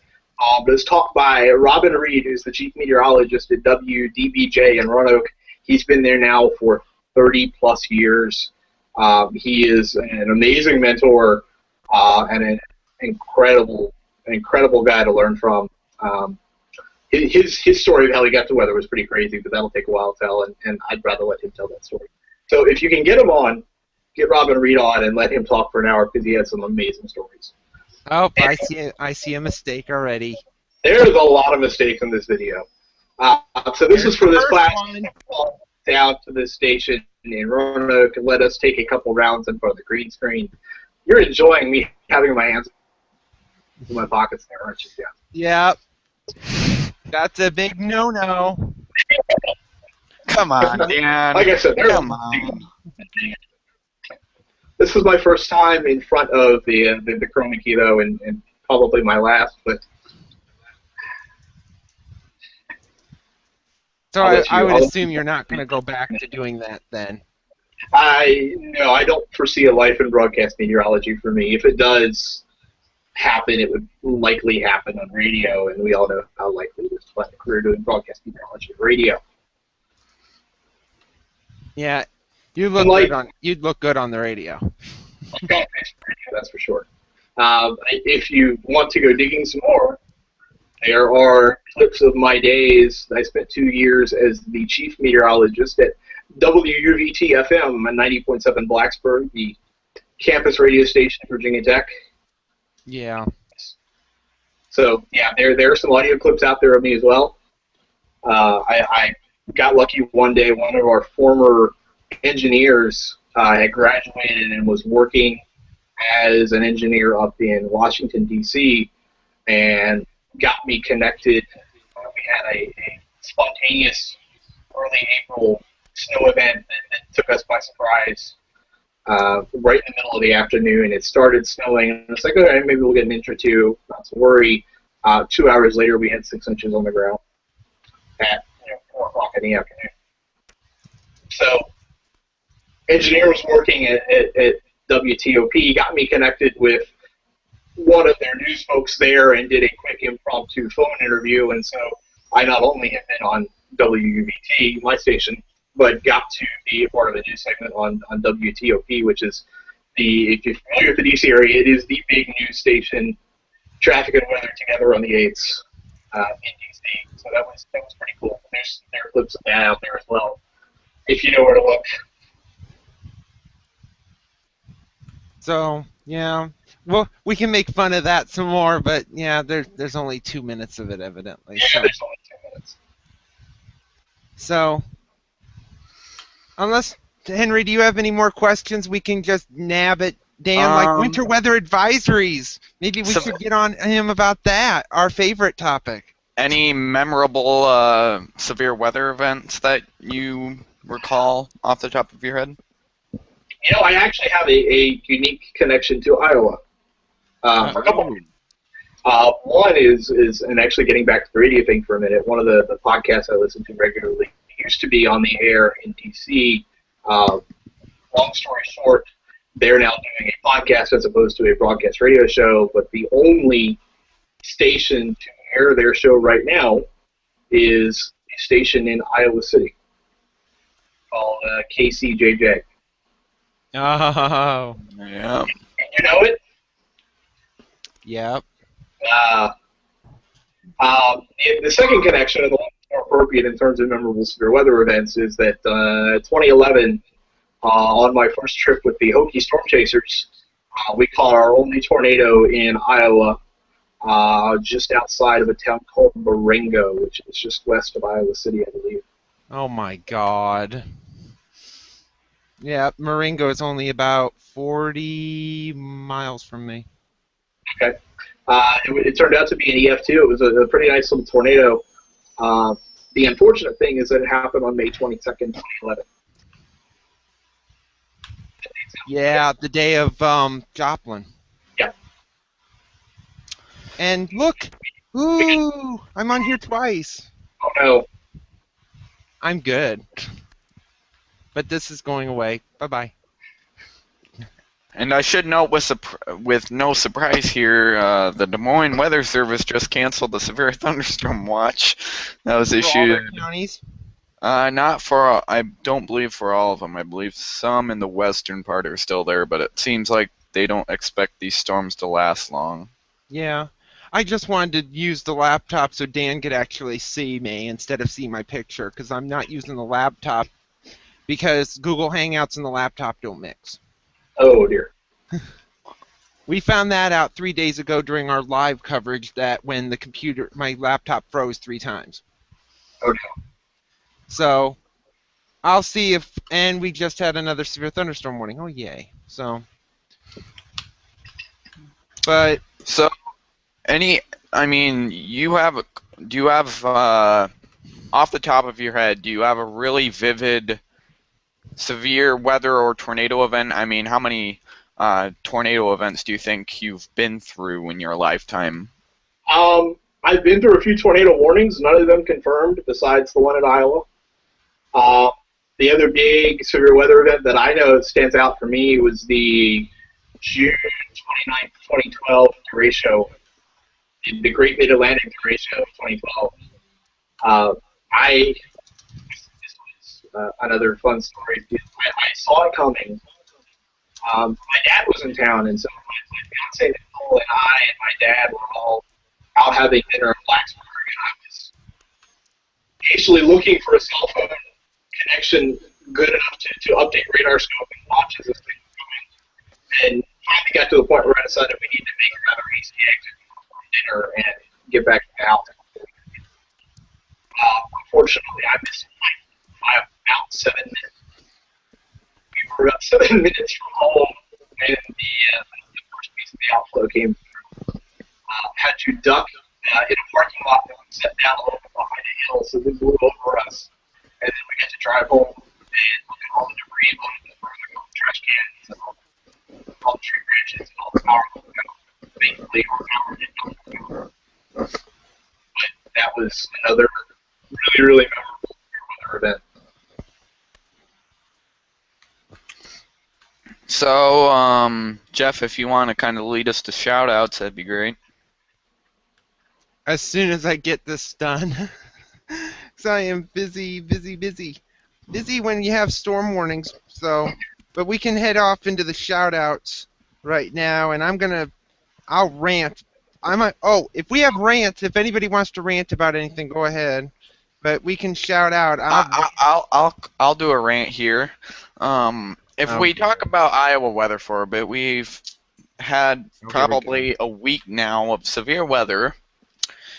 Speaker 3: but it's taught by Robin Reed, who's the chief meteorologist at WDBJ in Roanoke. He's been there now for 30-plus years. He is an amazing mentor and an incredible guy to learn from. His story of how he got to weather was pretty crazy, but that'll take a while to tell, and I'd rather let him tell that story. So if you can get him on, get Robin Reed on and let him talk for an hour because he has some amazing stories.
Speaker 1: Oh, I see a mistake already.
Speaker 3: There's a lot of mistakes in this video. So this is for this class down to the station in Roanoke and let us take a couple rounds in front of the green screen. You're enjoying me having my hands in my pockets there, aren't you? Yeah.
Speaker 1: Yep. That's a big no-no.
Speaker 2: Come on, Dan.
Speaker 3: Like I said,
Speaker 2: come on.
Speaker 3: This was my first time in front of the chroma key, though, and probably my last. But
Speaker 1: so I would assume you're not going to go back to doing that then.
Speaker 3: No, I don't foresee a life in broadcast meteorology for me. If it does happen, it would likely happen on radio, and we all know how likely it is to find a career doing broadcast meteorology on radio.
Speaker 1: Yeah, you'd look good on the radio.
Speaker 3: Okay, that's for sure. If you want to go digging some more, there are clips of my days. I spent 2 years as the chief meteorologist at WUVT-FM at 90.7 Blacksburg, the campus radio station at Virginia Tech.
Speaker 1: Yeah.
Speaker 3: So, yeah, there are some audio clips out there of me as well. I got lucky one day. One of our former engineers had graduated and was working as an engineer up in Washington, D.C., and got me connected. We had a spontaneous early April snow event that took us by surprise right in the middle of the afternoon. It started snowing, and it's like, okay, maybe we'll get an inch or two, not to worry. 2 hours later, we had 6 inches on the ground. at 4 o'clock in the afternoon. So, engineer was working at WTOP, got me connected with one of their news folks there and did a quick impromptu phone interview. And so I not only have been on WUVT, my station, but got to be a part of the news segment on WTOP, which is if you're familiar with the DC area, it is the big news station, traffic and weather together on the 8s in DC. So that was pretty cool. There are clips of that out there as well, if you know where to look.
Speaker 1: So, yeah. Well, we can make fun of that some more, but yeah, there's only 2 minutes of it, evidently.
Speaker 3: Yeah, there's only 2 minutes.
Speaker 1: So, unless, Henry, do you have any more questions? We can just nab it, Dan, like winter weather advisories. Maybe we should get on him about that, our favorite topic.
Speaker 2: Any memorable severe weather events that you recall off the top of your head?
Speaker 3: I actually have a unique connection to Iowa. For a couple of reasons. One is, and actually getting back to the radio thing for a minute, one of the podcasts I listen to regularly used to be on the air in D.C. Long story short, they're now doing a podcast as opposed to a broadcast radio show, but the only station to air their show right now is a station in Iowa City called KCJJ.
Speaker 1: Oh.
Speaker 2: Yeah.
Speaker 3: You know it?
Speaker 1: Yep.
Speaker 3: The second connection, and the one more appropriate in terms of memorable severe weather events, is that 2011, on my first trip with the Hokie Storm Chasers, we caught our only tornado in Iowa, just outside of a town called Marengo, which is just west of Iowa City, I believe.
Speaker 1: Oh my God. Yeah, Marengo is only about 40 miles from me.
Speaker 3: Okay. It turned out to be an EF2. It was a pretty nice little tornado. The unfortunate thing is that it happened on May 22nd, 2011.
Speaker 1: Yeah, the day of Joplin.
Speaker 3: Yeah.
Speaker 1: And look! Ooh! I'm on here twice.
Speaker 3: Oh no.
Speaker 1: I'm good. But this is going away. Bye-bye.
Speaker 2: And I should note, with no surprise here, the Des Moines Weather Service just canceled the severe thunderstorm watch that was issued.
Speaker 1: For all their counties?
Speaker 2: Not for, I don't believe for all of them. I believe some in the western part are still there, but it seems like they don't expect these storms to last long.
Speaker 1: Yeah. I just wanted to use the laptop so Dan could actually see me instead of see my picture, because I'm not using the laptop because Google Hangouts and the laptop don't mix.
Speaker 3: Oh dear.
Speaker 1: We found that out 3 days ago during our live coverage, that when my laptop froze 3 times.
Speaker 3: Oh no.
Speaker 1: So, I'll see if, and we just had another severe thunderstorm warning. Oh yay. So, but.
Speaker 2: So, do you have, off the top of your head, do you have a really vivid severe weather or tornado event? I mean, how many tornado events do you think you've been through in your lifetime?
Speaker 3: I've been through a few tornado warnings, none of them confirmed, besides the one in Iowa. The other big severe weather event that I know stands out for me was the June 29th, 2012 derecho, the Great Mid-Atlantic derecho of 2012. Another fun story. I saw it coming. My dad was in town, and so my fiance Nicole and I and my dad were all out having dinner in Blacksburg, and I was hastily looking for a cell phone connection good enough to update radar scope and watch as this thing was going. And finally got to the point where I decided we need to make another easy exit before dinner and get back to the house. Unfortunately, I missed by about 7 minutes. We were about 7 minutes from home when the first piece of the outflow came through. Had to duck in a parking lot that was set down a little bit behind a hill, so they blew over us. And then we got to drive home and look at all the debris, all the trash cans, and all the tree branches, and all the power. Thankfully, our power didn't go. But that was another really really memorable weather event.
Speaker 2: So, Jeff, if you want to kind of lead us to shout-outs, that'd be great.
Speaker 1: As soon as I get this done. So I am busy when you have storm warnings. So, but we can head off into the shout-outs right now, and I'll rant. If we have rants, if anybody wants to rant about anything, go ahead. But we can shout out.
Speaker 2: I'll do a rant here. If we talk about Iowa weather for a bit, we've had probably a week now of severe weather.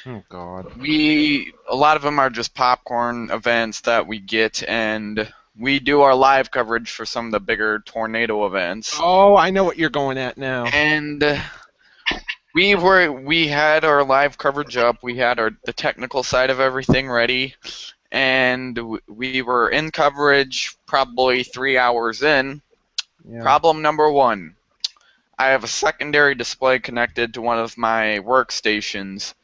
Speaker 1: Oh God.
Speaker 2: A lot of them are just popcorn events that we get, and we do our live coverage for some of the bigger tornado events.
Speaker 1: Oh, I know what you're going at now.
Speaker 2: And we had our live coverage up. We had the technical side of everything ready, and we were in coverage probably 3 hours in.
Speaker 1: Yeah.
Speaker 2: Problem number one: I have a secondary display connected to one of my workstations,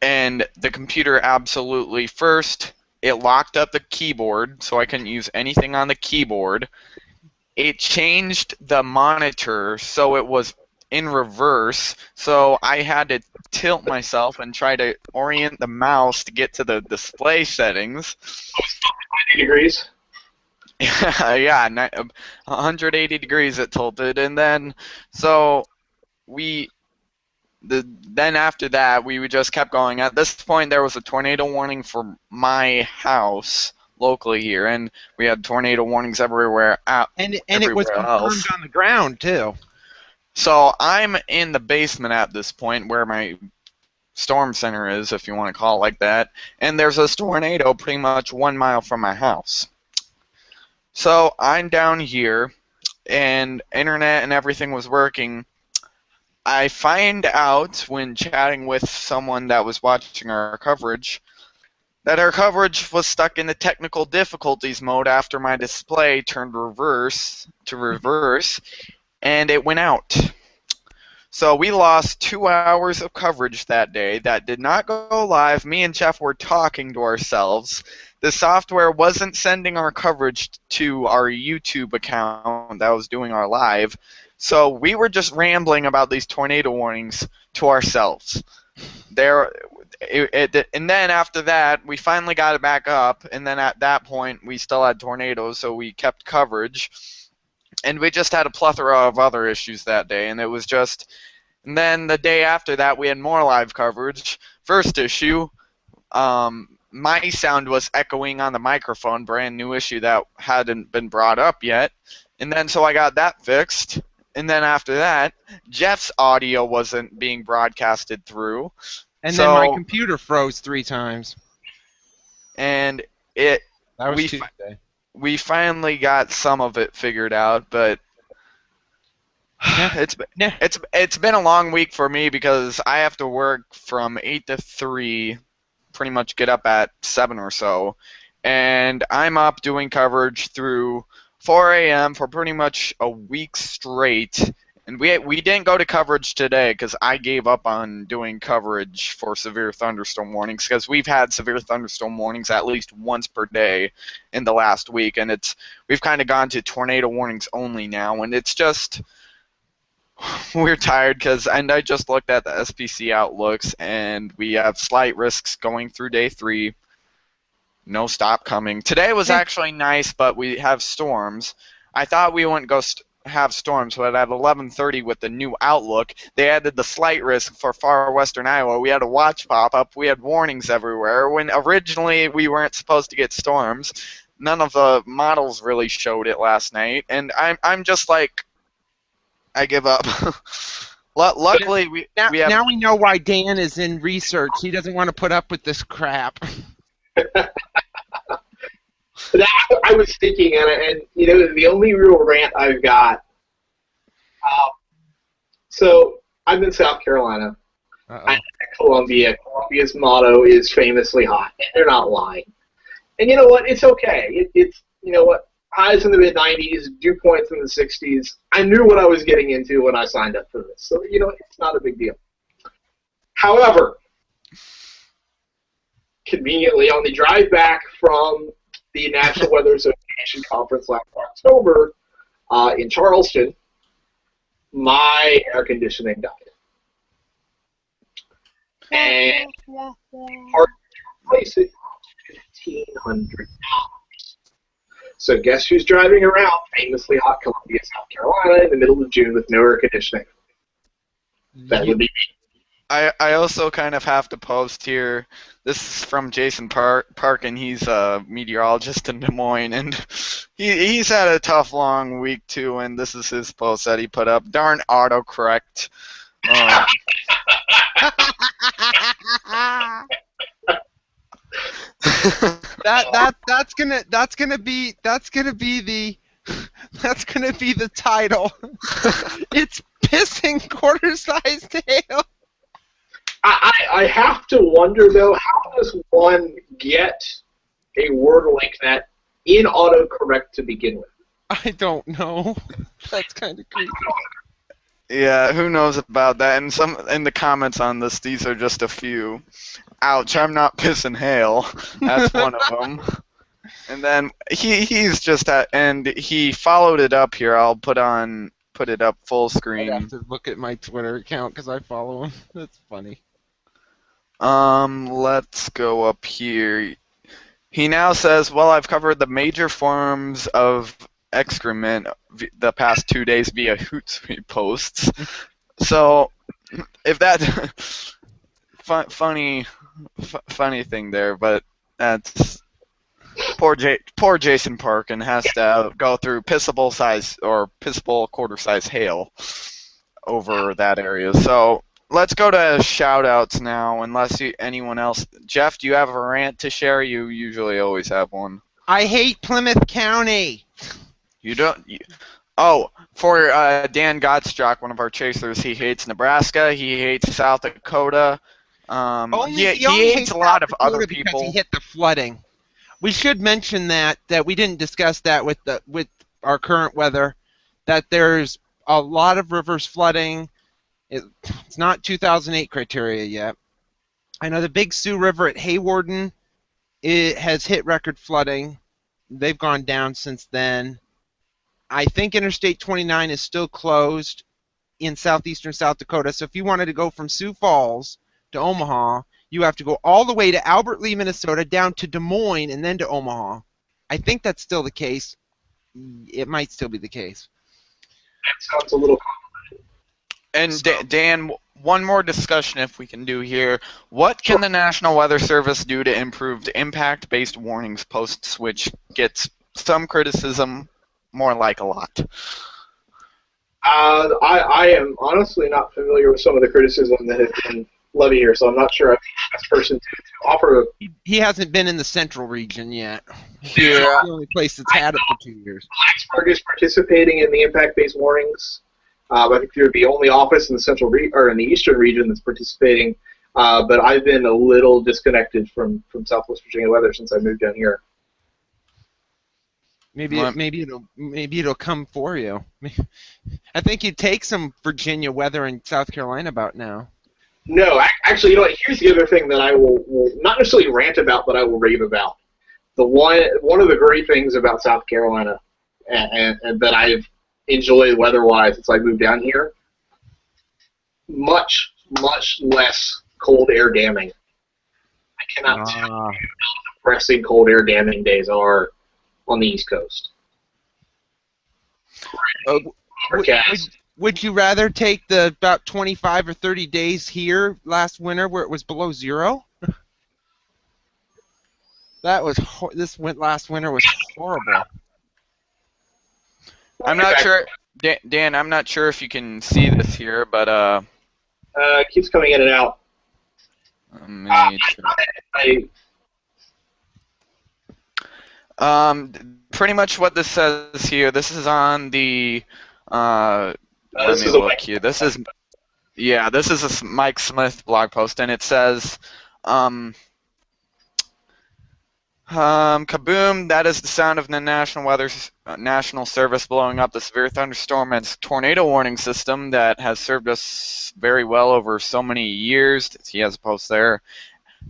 Speaker 2: and the computer absolutely first, it locked up the keyboard, so I couldn't use anything on the keyboard. It changed the monitor so it was in reverse, so I had to tilt myself and try to orient the mouse to get to the display settings.
Speaker 3: 90 degrees?
Speaker 2: Yeah, 180 degrees it tilted, and then so then after that we just kept going. At this point there was a tornado warning for my house locally here, and we had tornado warnings everywhere
Speaker 1: and it was confirmed on the ground too.
Speaker 2: So I'm in the basement at this point where my storm center is, if you want to call it like that, and there's a tornado pretty much 1 mile from my house. So I'm down here, and internet and everything was working. I find out when chatting with someone that was watching our coverage that our coverage was stuck in the technical difficulties mode after my display turned reverse, and it went out. So we lost 2 hours of coverage that day. That did not go live. Me and Jeff were talking to ourselves. The software wasn't sending our coverage to our YouTube account that was doing our live. So we were just rambling about these tornado warnings to ourselves. And then after that, we finally got it back up, and then at that point, we still had tornadoes, so we kept coverage. And we just had a plethora of other issues that day, and it was just... And then the day after that, we had more live coverage. First issue, my sound was echoing on the microphone, brand new issue that hadn't been brought up yet. And then so I got that fixed. And then after that, Jeff's audio wasn't being broadcasted through.
Speaker 1: And then my computer froze 3 times.
Speaker 2: And
Speaker 1: that was Tuesday.
Speaker 2: We finally got some of it figured out, but it's been a long week for me because I have to work from 8 to 3, pretty much get up at 7 or so, and I'm up doing coverage through 4 a.m. for pretty much a week straight. And we didn't go to coverage today because I gave up on doing coverage for severe thunderstorm warnings because we've had severe thunderstorm warnings at least once per day in the last week, and we've kind of gone to tornado warnings only now, and it's just we're tired and I just looked at the SPC outlooks, and we have slight risks going through day 3. No stop coming. Today was actually nice, but we have storms. I thought we wouldn't have storms, but at 11:30 with the new outlook, they added the slight risk for far western Iowa. We had a watch pop up. We had warnings everywhere. When originally we weren't supposed to get storms, none of the models really showed it last night, and I'm just like, I give up. Luckily,
Speaker 1: now we know why Dan is in research. He doesn't want to put up with this crap.
Speaker 3: I was thinking, and you know, the only real rant I've got. So I'm in South Carolina. I'm in Columbia. Columbia's motto is famously hot, and they're not lying. And you know what? It's okay. It's you know what? Highs in the mid-90s, dew points in the 60s. I knew what I was getting into when I signed up for this, so you know it's not a big deal. However, conveniently, on the drive back from the National Weather Association conference last October in Charleston, my air conditioning died. And part to replace it $1,500. So guess who's driving around famously hot Columbia, South Carolina in the middle of June with no air conditioning? That would be me.
Speaker 2: I also kind of have to post here. This is from Jason Park, and he's a meteorologist in Des Moines, and he's had a tough, long week too. And this is his post that he put up. Darn autocorrect.
Speaker 1: That's gonna be the title. It's pissing quarter-sized hail.
Speaker 3: I have to wonder, though, how does one get a word like that in autocorrect to begin with?
Speaker 1: I don't know. That's kind of creepy.
Speaker 2: Yeah, who knows about that? And some in the comments on this, these are just a few. Ouch! I'm not pissing hail. That's one of them. And then he's just and he followed it up here. I'll put it up full screen.
Speaker 1: I have to look at my Twitter account because I follow him. That's funny.
Speaker 2: Let's go up here. He now says, well, I've covered the major forms of excrement the past 2 days via Hootsuite posts. So, if that funny thing there, but that's poor Jason Parkin has to go through pissable quarter-size hail over that area. So let's go to shout-outs now, unless anyone else. Jeff, do you have a rant to share? You usually always have one.
Speaker 1: I hate Plymouth County.
Speaker 2: You don't. For Dan Gottschalk, one of our chasers, he hates Nebraska. He hates South Dakota. He hates a lot of other people
Speaker 1: because he hit the flooding. We should mention that we didn't discuss that with our current weather. That there's a lot of rivers flooding. It's not 2008 criteria yet. I know the Big Sioux River at Haywarden, it has hit record flooding. They've gone down since then. I think Interstate 29 is still closed in southeastern South Dakota. So if you wanted to go from Sioux Falls to Omaha, you have to go all the way to Albert Lea, Minnesota, down to Des Moines, and then to Omaha. I think that's still the case. It might still be the case.
Speaker 3: That sounds a little complicated.
Speaker 2: And
Speaker 3: So-
Speaker 2: Dan, one more discussion if we can do here. What can the National Weather Service do to improve the impact-based warnings posts, which gets some criticism, more like a lot?
Speaker 3: I am honestly not familiar with some of the criticism that has been levied here, so I'm not sure I'm the best person to offer.
Speaker 1: He hasn't been in the central region yet.
Speaker 2: Yeah.
Speaker 1: It's the only place that's had it for 2 years.
Speaker 3: Blacksburg is participating in the impact-based warnings. I think they're the only office in the or in the eastern region that's participating. But I've been a little disconnected from Southwest Virginia weather since I moved down here.
Speaker 1: Maybe it'll come for you. I think you'd take some Virginia weather in South Carolina about now.
Speaker 3: No, actually, you know what? Here's the other thing that I will not necessarily rant about, but I will rave about. One of the great things about South Carolina, and that I've enjoyed weather-wise since I moved down here, much less cold air damming. I cannot tell you how depressing cold air damming days are on the East Coast.
Speaker 1: Would you rather take the about 25 or 30 days here last winter where it was below zero? Last winter was horrible.
Speaker 2: I'm not sure, Dan. I'm not sure if you can see this here, but
Speaker 3: it keeps coming in and out.
Speaker 2: Pretty much what this says here. This is on the. Let me look here. This is a Mike Smith blog post, and it says, kaboom! That is the sound of the National Service blowing up the severe thunderstorm and tornado warning system that has served us very well over so many years. He has a post there.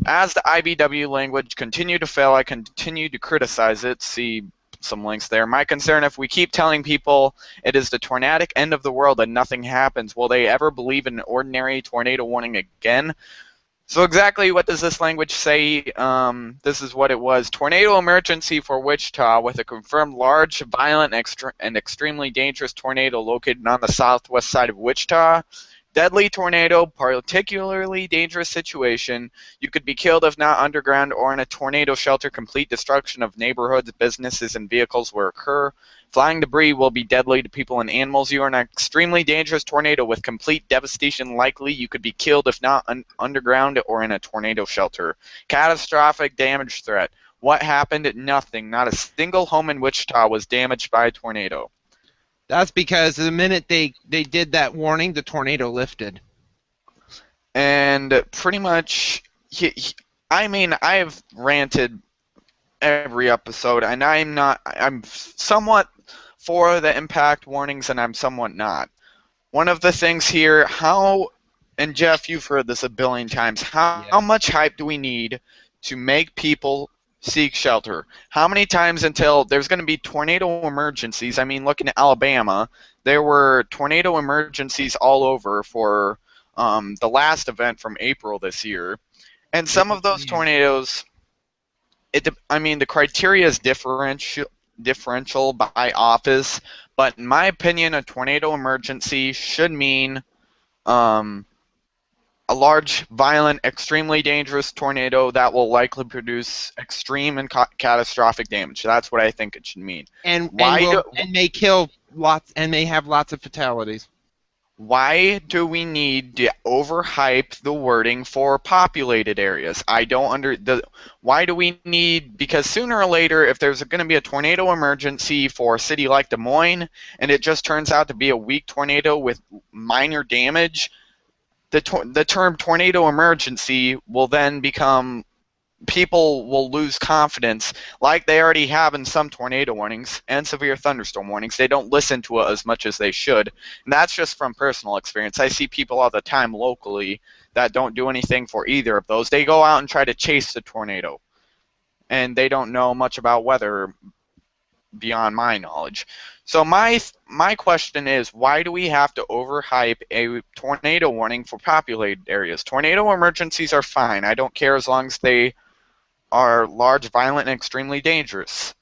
Speaker 2: As the IBW language continued to fail, I continued to criticize it. See some links there. My concern, if we keep telling people it is the tornadic end of the world and nothing happens, will they ever believe in an ordinary tornado warning again? So exactly what does this language say? This is what it was. Tornado emergency for Wichita with a confirmed large, violent, and extremely dangerous tornado located on the southwest side of Wichita. Deadly tornado, particularly dangerous situation. You could be killed if not underground or in a tornado shelter. Complete destruction of neighborhoods, businesses, and vehicles will occur. Flying debris will be deadly to people and animals. You are in an extremely dangerous tornado with complete devastation likely. You could be killed if not underground or in a tornado shelter. Catastrophic damage threat. What happened? Nothing. Not a single home in Wichita was damaged by a tornado.
Speaker 1: That's because the minute they did that warning, the tornado lifted.
Speaker 2: And pretty much, I mean, I have ranted every episode, and I'm somewhat for the impact warnings, and I'm somewhat not. One of the things here, and Jeff, you've heard this a billion times, how much hype do we need to make people seek shelter? How many times until there's going to be tornado emergencies? I mean, looking at Alabama, there were tornado emergencies all over for the last event from April this year. And some of those tornadoes, I mean, the criteria is differential by office, but in my opinion, a tornado emergency should mean a large, violent, extremely dangerous tornado that will likely produce extreme and catastrophic damage. That's what I think it should mean.
Speaker 1: And may kill lots, and may have lots of fatalities.
Speaker 2: Why do we need to overhype the wording for populated areas? Why do we need, because sooner or later, if there's going to be a tornado emergency for a city like Des Moines, and it just turns out to be a weak tornado with minor damage, the term tornado emergency will then become, people will lose confidence, like they already have in some tornado warnings and severe thunderstorm warnings. They don't listen to it as much as they should. And that's just from personal experience. I see people all the time locally that don't do anything for either of those. They go out and try to chase the tornado, and they don't know much about weather beyond my knowledge. So my question is, why do we have to overhype a tornado warning for populated areas? Tornado emergencies are fine. I don't care as long as they are large, violent, and extremely dangerous.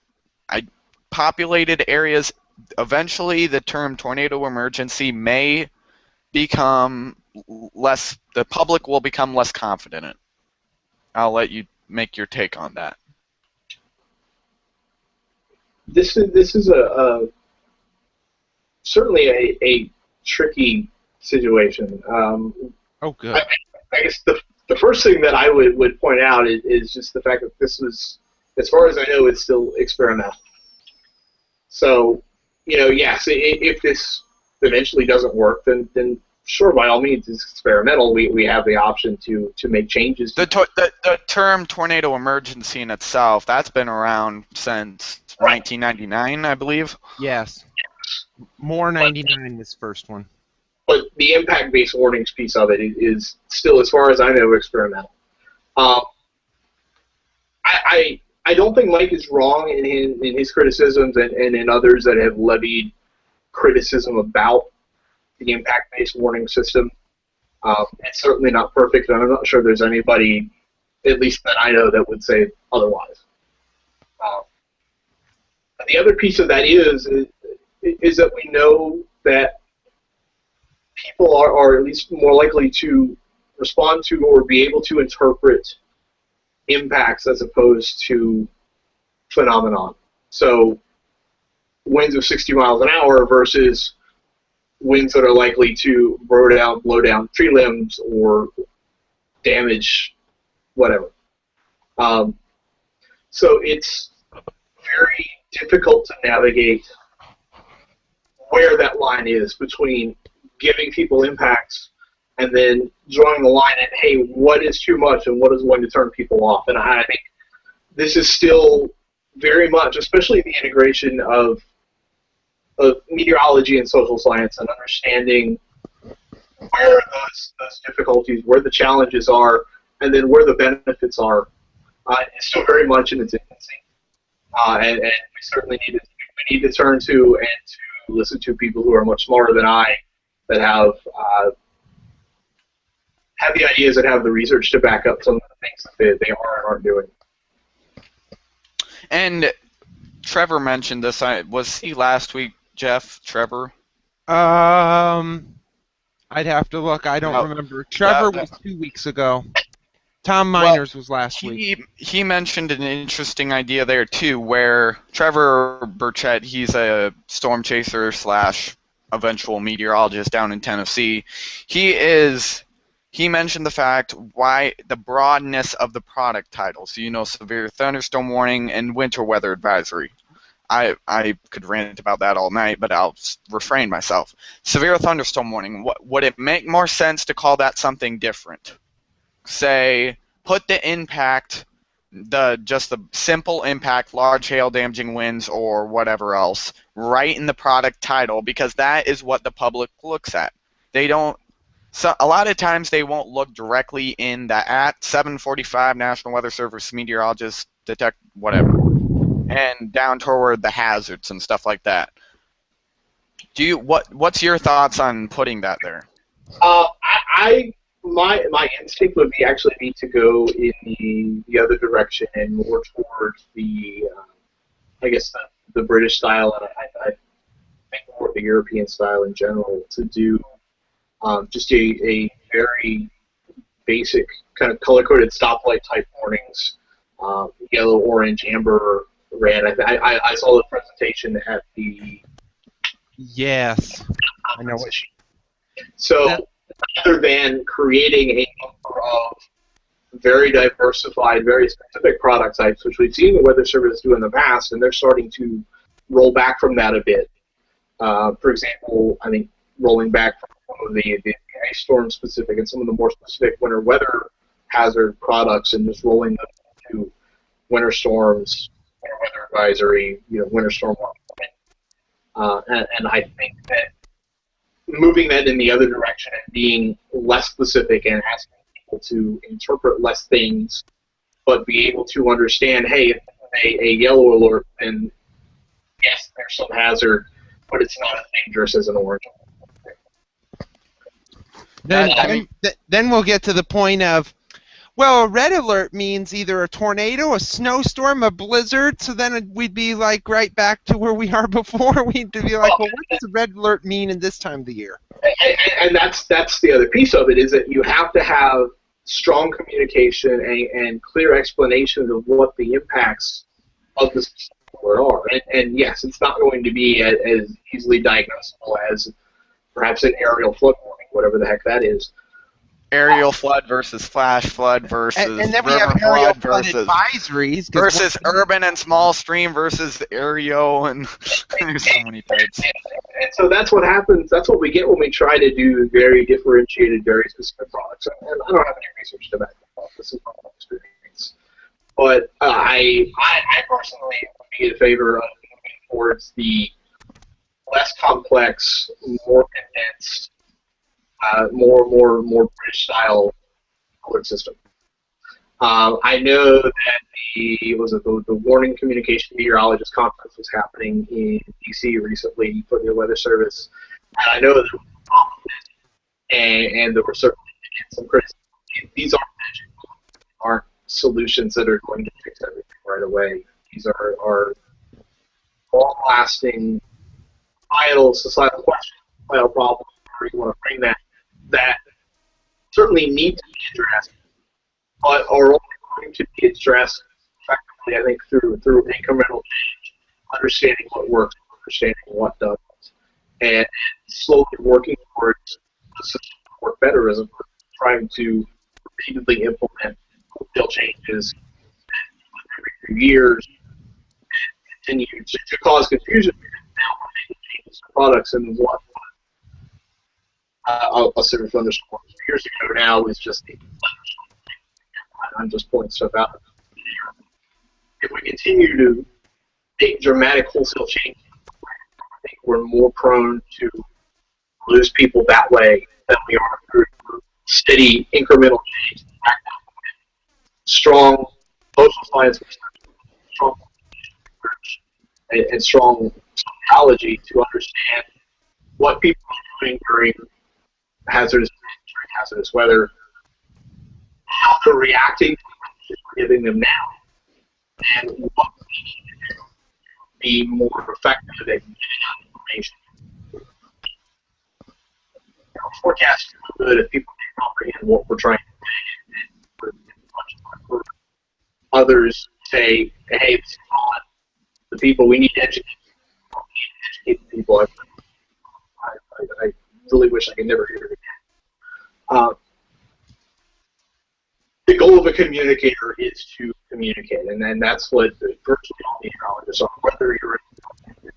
Speaker 2: Populated areas, eventually the term tornado emergency may become less, the public will become less confident in it. I'll let you make your take on that.
Speaker 3: This is certainly a tricky situation.
Speaker 1: Oh, good.
Speaker 3: I guess the first thing that I would point out is just the fact that this was, as far as I know, it's still experimental. So, yes, if this eventually doesn't work, then sure, by all means, it's experimental. We have the option to make changes.
Speaker 2: The term tornado emergency in itself, that's been around since 1999, I believe.
Speaker 1: Yes. More 99 was first one.
Speaker 3: But the impact-based warnings piece of it is still, as far as I know, experimental. I don't think Mike is wrong in his criticisms and in others that have levied criticism about the impact-based warning system. It's certainly not perfect, and I'm not sure there's anybody, at least that I know, that would say otherwise. The other piece of that is that we know that people are at least more likely to respond to or be able to interpret impacts as opposed to phenomenon. So winds of 60 miles an hour versus winds that are likely to blow down tree limbs or damage whatever. So it's very difficult to navigate where that line is between giving people impacts and then drawing the line at, hey, what is too much and what is going to turn people off? And I think this is still very much, especially the integration of meteorology and social science and understanding where those difficulties, where the challenges are, and then where the benefits are, it's still very much in its infancy. And we certainly need to turn to and to listen to people who are much smarter than I, that have the ideas and have the research to back up some of the things that they are and aren't doing.
Speaker 2: And Trevor mentioned this. Was he last week, Jeff? Trevor?
Speaker 1: I'd have to look. I don't remember. Trevor was 2 weeks ago. Tom Miners was last week.
Speaker 2: He mentioned an interesting idea there too, where Trevor Burchett, he's a storm chaser / eventual meteorologist down in Tennessee. He mentioned the fact why the broadness of the product title. So, you know, severe thunderstorm warning and winter weather advisory. I could rant about that all night, but I'll refrain myself. Severe thunderstorm warning. Would it make more sense to call that something different? Say, put the impact, just the simple impact, large hail damaging winds or whatever else, right in the product title, because that is what the public looks at. They don't. So a lot of times they won't look directly in the at 745 National Weather Service meteorologist detect whatever, and down toward the hazards and stuff like that. What's your thoughts on putting that there?
Speaker 3: My instinct would be to go in the other direction and more towards the the British style, and I think more the European style in general, to do just a very basic kind of color-coded stoplight type warnings, yellow, orange, amber, red. I saw the presentation at the.
Speaker 1: Yes, I know what.
Speaker 3: So, rather than creating a number of very diversified, very specific product types, which we've seen the Weather Service do in the past, and they're starting to roll back from that a bit. For example, rolling back from some of the ice storm specific and some of the more specific winter weather hazard products, and just rolling them to winter storms, winter weather advisory, winter storm warning. And I think that moving that in the other direction and being less specific and asking people to interpret less things, but be able to understand, hey, if a yellow alert, then yes, there's some hazard, but it's not as dangerous as an orange.
Speaker 1: Then we'll get to the point of, well, a red alert means either a tornado, a snowstorm, a blizzard, so then we'd be like right back to where we are before. We'd be like, well, what does a red alert mean in this time of the year?
Speaker 3: And that's the other piece of it, is that you have to have strong communication and clear explanations of what the impacts of this are. And yes, it's not going to be as easily diagnosable as perhaps an aerial flood warning, whatever the heck that is.
Speaker 2: Aerial flood versus flash flood versus
Speaker 1: and then we
Speaker 2: river
Speaker 1: have aerial
Speaker 2: flood
Speaker 1: flood advisories
Speaker 2: versus urban and small stream versus aerial, and there's so many types.
Speaker 3: And so that's what happens. That's what we get when we try to do very differentiated, very specific products. And I don't have any research to back that up. This is my own experience. But I personally would be in favor of moving towards the less complex, more condensed, more British style alert system. I know that the Warning Communication Meteorologist Conference was happening in DC recently for the Weather Service, and I know that there was a problem with it, and there were certainly some criticism. These aren't solutions that are going to fix everything right away. These are long-lasting societal questions, societal problems, where you want to bring that certainly need to be addressed, but are only going to be addressed effectively, I think, through incremental change, understanding what works, understanding what doesn't, and slowly working towards the system to work better, as opposed to trying to repeatedly implement wholesale changes every few years and continue to cause confusion. Now we're making changes to products, and what a severe thunderstorm years ago now is just the thunderstorm. I'm just pointing stuff out. If we continue to take dramatic wholesale changes, I think we're more prone to lose people that way than we are through steady incremental change. strong social science research, strong research, and strong psychology to understand what people are doing during hazardous weather, how they're reacting to what we're giving them now, and what we need to do to be more effective at getting out information. Forecasts are good if people can comprehend what we're trying to do. Others say, hey, this is not the people we need to educate. We need to educate the people. I really wish I could never hear it again. The goal of a communicator is to communicate, and then that's what virtually all meteorologists are, whether you're and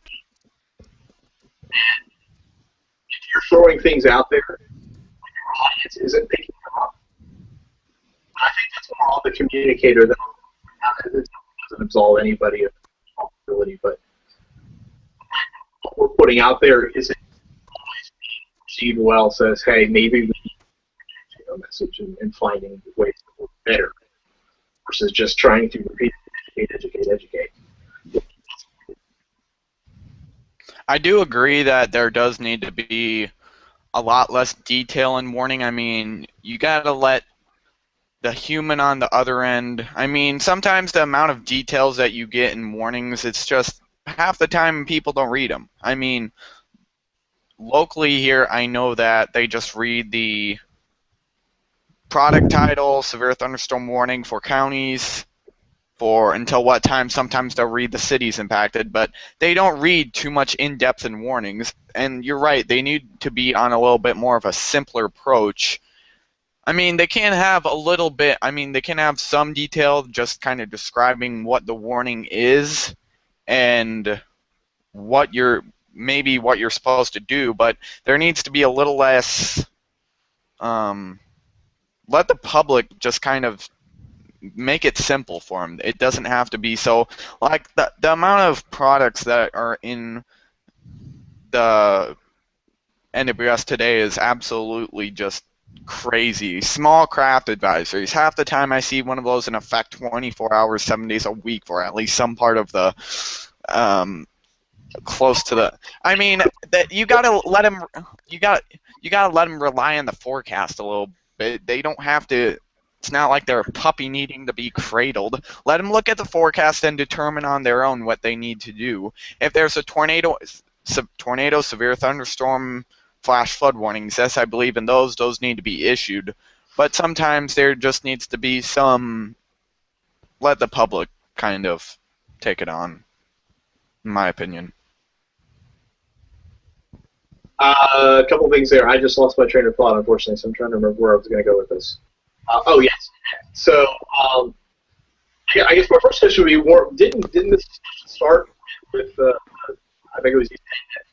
Speaker 3: if you're throwing things out there, your audience isn't picking them up. I think that's more on the communicator than it doesn't absolve anybody of responsibility, but what we're putting out there isn't always being received well. Says, hey, maybe we need to a message and finding ways to work better versus just trying to repeat, educate.
Speaker 2: I do agree that there does need to be a lot less detail in warning. I mean, you gotta let the human on the other end. I mean, sometimes the amount of details that you get in warnings, it's just half the time people don't read them. I mean, locally here, I know that they just read the product title, severe thunderstorm warning for counties, for until what time. Sometimes they'll read the cities impacted, but they don't read too much in-depth in warnings. And you're right, they need to be on a little bit more of a simpler approach. I mean, they can have a little bit, I mean, they can have some detail just kind of describing what the warning is and what you're, maybe what you're supposed to do, but there needs to be a little less, let the public just kind of make it simple for them. It doesn't have to be so, like the amount of products that are in the NWS today is absolutely just crazy. Small craft advisories. Half the time I see one of those in effect 24 hours, 7 days a week for at least some part of the close to the. I mean, that you gotta let them. You gotta let them rely on the forecast a little bit. They don't have to. It's not like they're a puppy needing to be cradled. Let them look at the forecast and determine on their own what they need to do. If there's a tornado, severe thunderstorm, flash flood warnings, yes, I believe in those. Those need to be issued. But sometimes there just needs to be some, let the public kind of take it on, in my opinion.
Speaker 3: A couple things there. I just lost my train of thought, unfortunately, so I'm trying to remember where I was going to go with this. Oh, yes. So, yeah, I guess my first question would be, didn't this start with, I think it was you saying that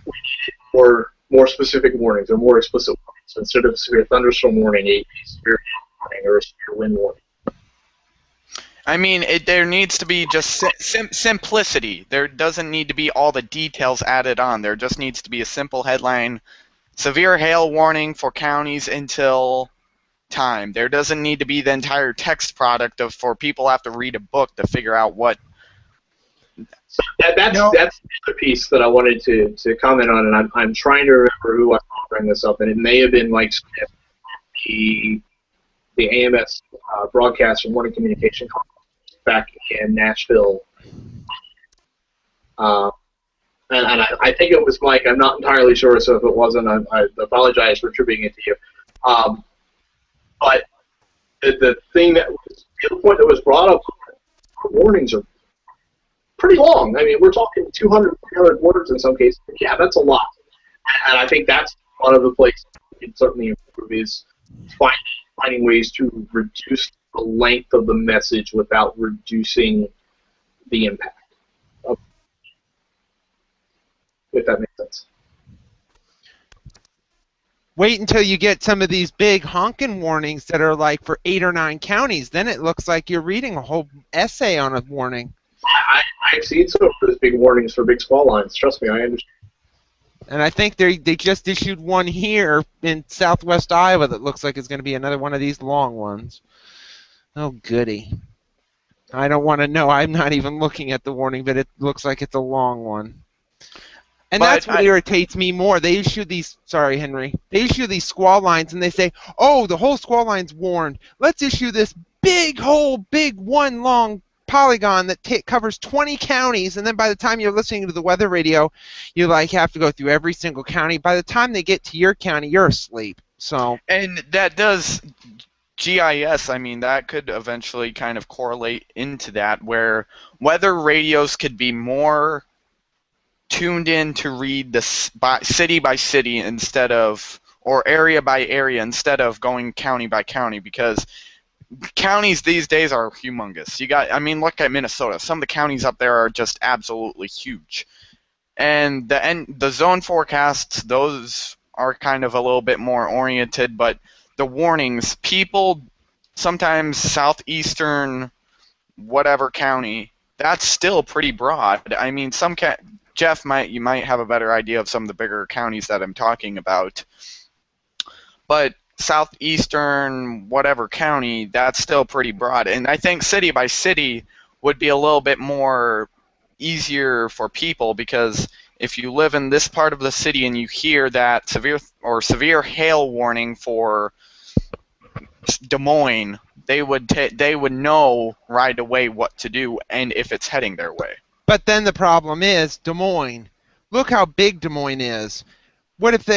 Speaker 3: we needed more specific warnings or more explicit warnings. So instead of severe thunderstorm warning, a severe hail warning or a severe wind warning.
Speaker 2: I mean, there needs to be just simplicity. There doesn't need to be all the details added on. There just needs to be a simple headline, severe hail warning for counties until time. There doesn't need to be the entire text product for people have to read a book to figure out what.
Speaker 3: So that's the piece that I wanted to comment on, and I'm trying to remember who I saw bring this up, and it may have been Mike Smith, the AMS broadcast and morning communication conference back in Nashville, and I think it was Mike. I'm not entirely sure, so if it wasn't, I apologize for attributing it to you. But the thing the other point that was brought up, warnings are pretty long. I mean, we're talking 200, 300 words in some cases. Yeah, that's a lot. And I think that's one of the places we can certainly improve is finding ways to reduce the length of the message without reducing the impact. If that makes sense.
Speaker 1: Wait until you get some of these big honking warnings that are like for 8 or 9 counties. Then it looks like you're reading a whole essay on a warning.
Speaker 3: I've seen some of those big warnings for big small lines. Trust me, I understand.
Speaker 1: And I think they just issued one here in southwest Iowa that looks like it's going to be another one of these long ones. Oh, goody. I don't want to know. I'm not even looking at the warning, but it looks like it's a long one. And
Speaker 2: But
Speaker 1: that's what irritates me more. They issue these, sorry, Henry, they issue these squall lines and they say, oh, the whole squall line's warned. Let's issue this big one long polygon that covers 20 counties. And then by the time you're listening to the weather radio, you like have to go through every single county. By the time they get to your county, you're asleep. So.
Speaker 2: And that does GIS, I mean, that could eventually kind of correlate into that, where weather radios could be more tuned in to read the city by city instead of, or area by area instead of going county by county, because counties these days are humongous. I mean, look at Minnesota. Some of the counties up there are just absolutely huge. And the zone forecasts, those are kind of a little bit more oriented, but the warnings, people sometimes southeastern whatever county, that's still pretty broad. I mean, Jeff you might have a better idea of some of the bigger counties that I'm talking about, but southeastern whatever county, that's still pretty broad. And I think city by city would be a little bit more easier for people, because if you live in this part of the city and you hear that severe hail warning for Des Moines, they would know right away what to do and if it's heading their way.
Speaker 1: But then the problem is Des Moines. Look how big Des Moines is. What if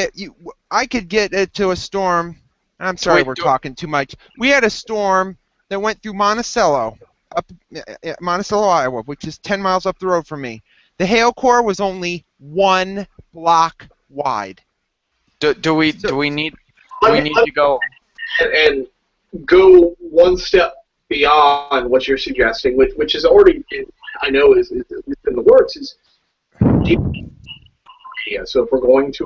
Speaker 1: I could get it to a storm. I'm sorry, we're talking too much. We had a storm that went through Monticello, Monticello, Iowa, which is 10 miles up the road from me. The hail core was only 1 block wide.
Speaker 2: Do we need to go
Speaker 3: and go one step beyond what you're suggesting, which is already, I know, is in the works, is yeah. So if we're going to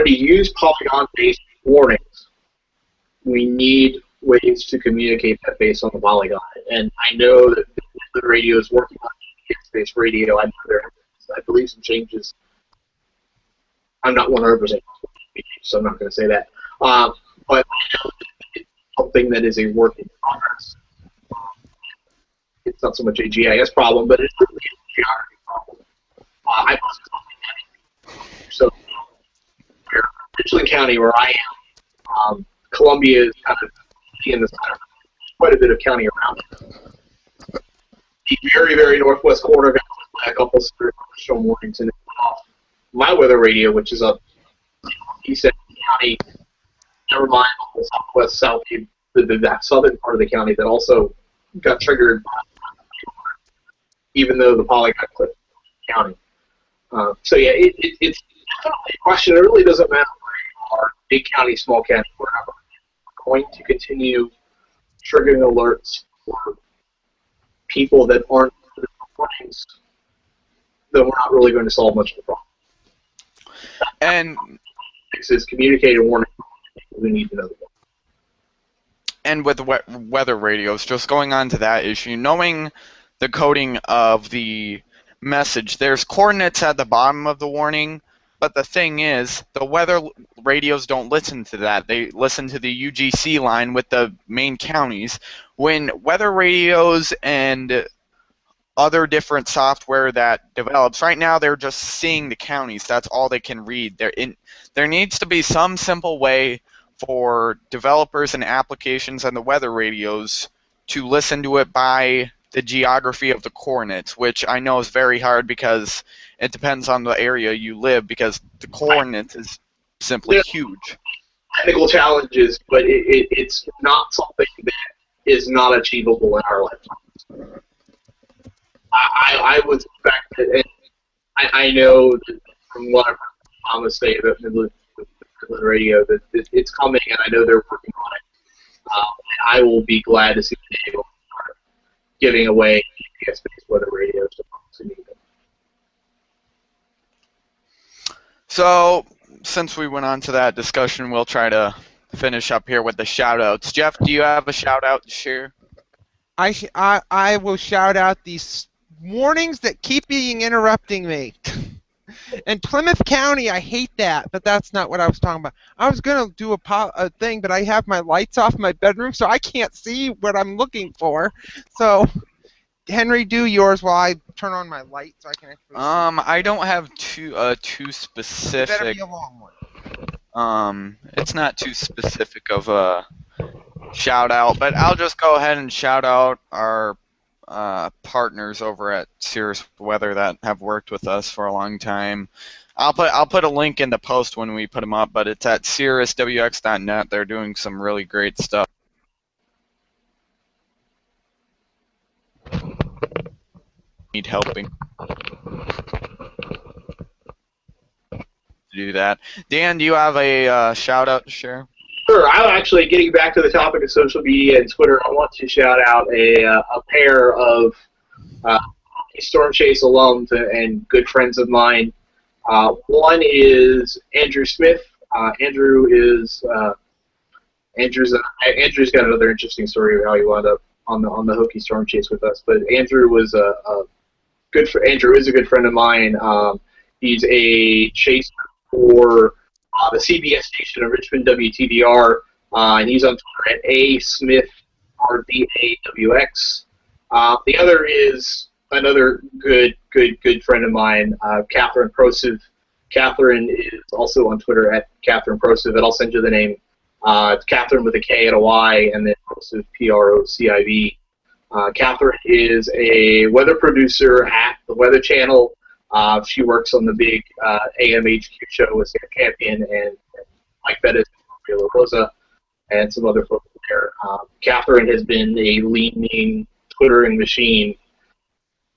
Speaker 3: use polygon-based warnings, we need ways to communicate that based on the polygon. And I know that the radio is working on GPS-based radio. I believe some changes. I'm not 100%, so I'm not going to say that. But I know it's something that is a work in progress. It's not so much a GIS problem, but it's really a geography problem. So, Richland County, where I am, Columbia is kind of in the center. Quite a bit of county around it. The very, very northwest corner got a couple of storm warnings, and my weather radio, which is up east county, never mind the southwest, that southern part of the county that also got triggered, even though the polygon clipped county. So yeah, it's definitely a question. It really doesn't matter where you are, big county, small county, wherever. We're going to continue triggering alerts for people that aren't warnings, then we're not really going to solve much of the problem.
Speaker 2: And
Speaker 3: is communicated warning. We need to know the.
Speaker 2: And with weather radios, just going on to that issue, knowing the coding of the message, there's coordinates at the bottom of the warning, but the thing is, the weather radios don't listen to that. They listen to the UGC line with the main counties. When weather radios and other different software that develops, right now they're just seeing the counties. That's all they can read. There needs to be some simple way for developers and applications and the weather radios to listen to it by the geography of the coordinates, which I know is very hard because it depends on the area you live, because the coordinates is simply huge.
Speaker 3: Technical challenges, but it's not something that is not achievable in our lifetimes. I would expect that, and I know that from what I've heard Thomas say about the radio, that it's coming, and I know they're working on it. I will be glad to see the able to start giving away GPS-based weather radios to folks who need them.
Speaker 2: So, since we went on to that discussion, we'll try to finish up here with the shout-outs. Jeff, do you have a shout-out to share?
Speaker 1: I will shout out these warnings that keep being interrupting me. And Plymouth County, I hate that, but that's not what I was talking about. I was gonna do a thing, but I have my lights off in my bedroom, so I can't see what I'm looking for. So, Henry, do yours while I turn on my light so I can actually see.
Speaker 2: I don't have too
Speaker 1: It better
Speaker 2: specific.
Speaker 1: be a long one.
Speaker 2: It's not too specific of a shout out, but I'll just go ahead and shout out our partners over at Cirrus Weather that have worked with us for a long time. I'll put a link in the post when we put them up, but it's at cirruswx.net. They're doing some really great stuff. Need helping to do that. Dan, do you have a shout out to share?
Speaker 3: Sure. I'm actually getting back to the topic of social media and Twitter. I want to shout out a pair of Storm Chase alums and good friends of mine. One is Andrew Smith. Andrew's got another interesting story of how he wound up on the Hokie Storm Chase with us. But Andrew was Andrew is a good friend of mine. He's a chaser for the CBS station of Richmond WTDR, and he's on Twitter at ASmithRDAWX. The other is another good friend of mine, Catherine Prosiv. Catherine is also on Twitter at Catherine Prosiv, and I'll send you the name. It's Catherine with a K and a Y, and then Prosiv, Prociv. Catherine is a weather producer at the Weather Channel. She works on the big AMHQ show with Sam Campion and Mike Bettis and Maria Rosa and some other folks there. Catherine has been a leading Twittering machine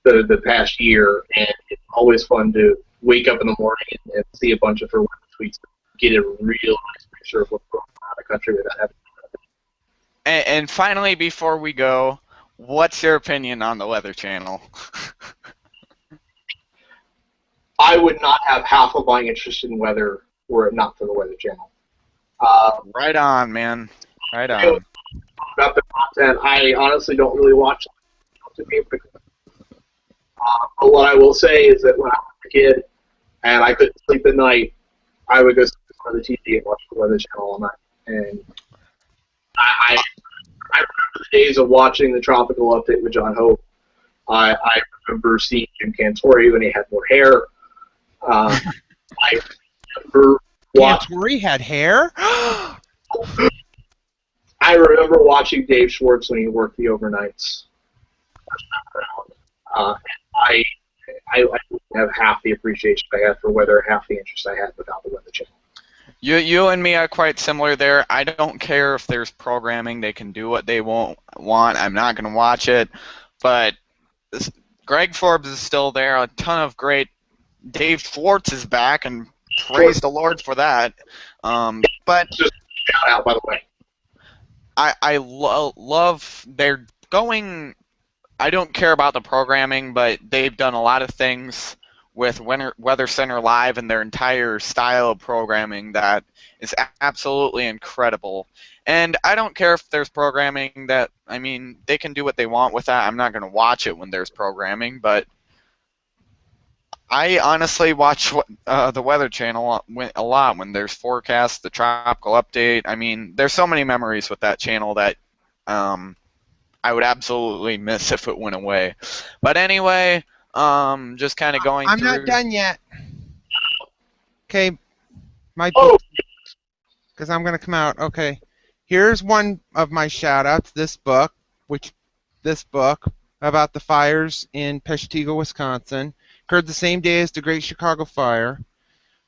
Speaker 3: the past year, and it's always fun to wake up in the morning and see a bunch of her tweets and get a real nice picture of what's going on in the country without having to.
Speaker 2: And finally, before we go, what's your opinion on the Weather Channel?
Speaker 3: I would not have half of my interest in weather were it not for the Weather Channel.
Speaker 2: Right on, man. Right on.
Speaker 3: About the content, I honestly don't really watch it. But what I will say is that when I was a kid and I couldn't sleep at night, I would go sit in front of the TV and watch the Weather Channel all night. And I remember the days of watching the Tropical Update with John Hope. I remember seeing Jim Cantori when he had more hair. I remember
Speaker 1: Cantori had hair?
Speaker 3: I remember watching Dave Schwartz when he worked the overnights. I wouldn't have half the appreciation I had for weather, half the interest I had without the Weather Channel.
Speaker 2: You and me are quite similar there. I don't care if there's programming. They can do what they want. I'm not going to watch it. But Greg Forbes is still there. A ton of great. Dave Schwartz is back, and praise the Lord for that. But
Speaker 3: just shout out, by the way.
Speaker 2: I love they're going. I don't care about the programming, but they've done a lot of things with Weather Center Live and their entire style of programming that is absolutely incredible. And I don't care if there's programming that, I mean, they can do what they want with that. I'm not going to watch it when there's programming, but I honestly watch the Weather Channel a lot when there's forecasts, the Tropical Update. I mean, there's so many memories with that channel that I would absolutely miss if it went away. But anyway, just kind of going
Speaker 1: I'm
Speaker 2: through.
Speaker 1: not done yet. Okay, my book, because I'm going to come out. Okay, here's one of my shout-outs, this book about the fires in Peshtigo, Wisconsin. Occurred the same day as the Great Chicago Fire.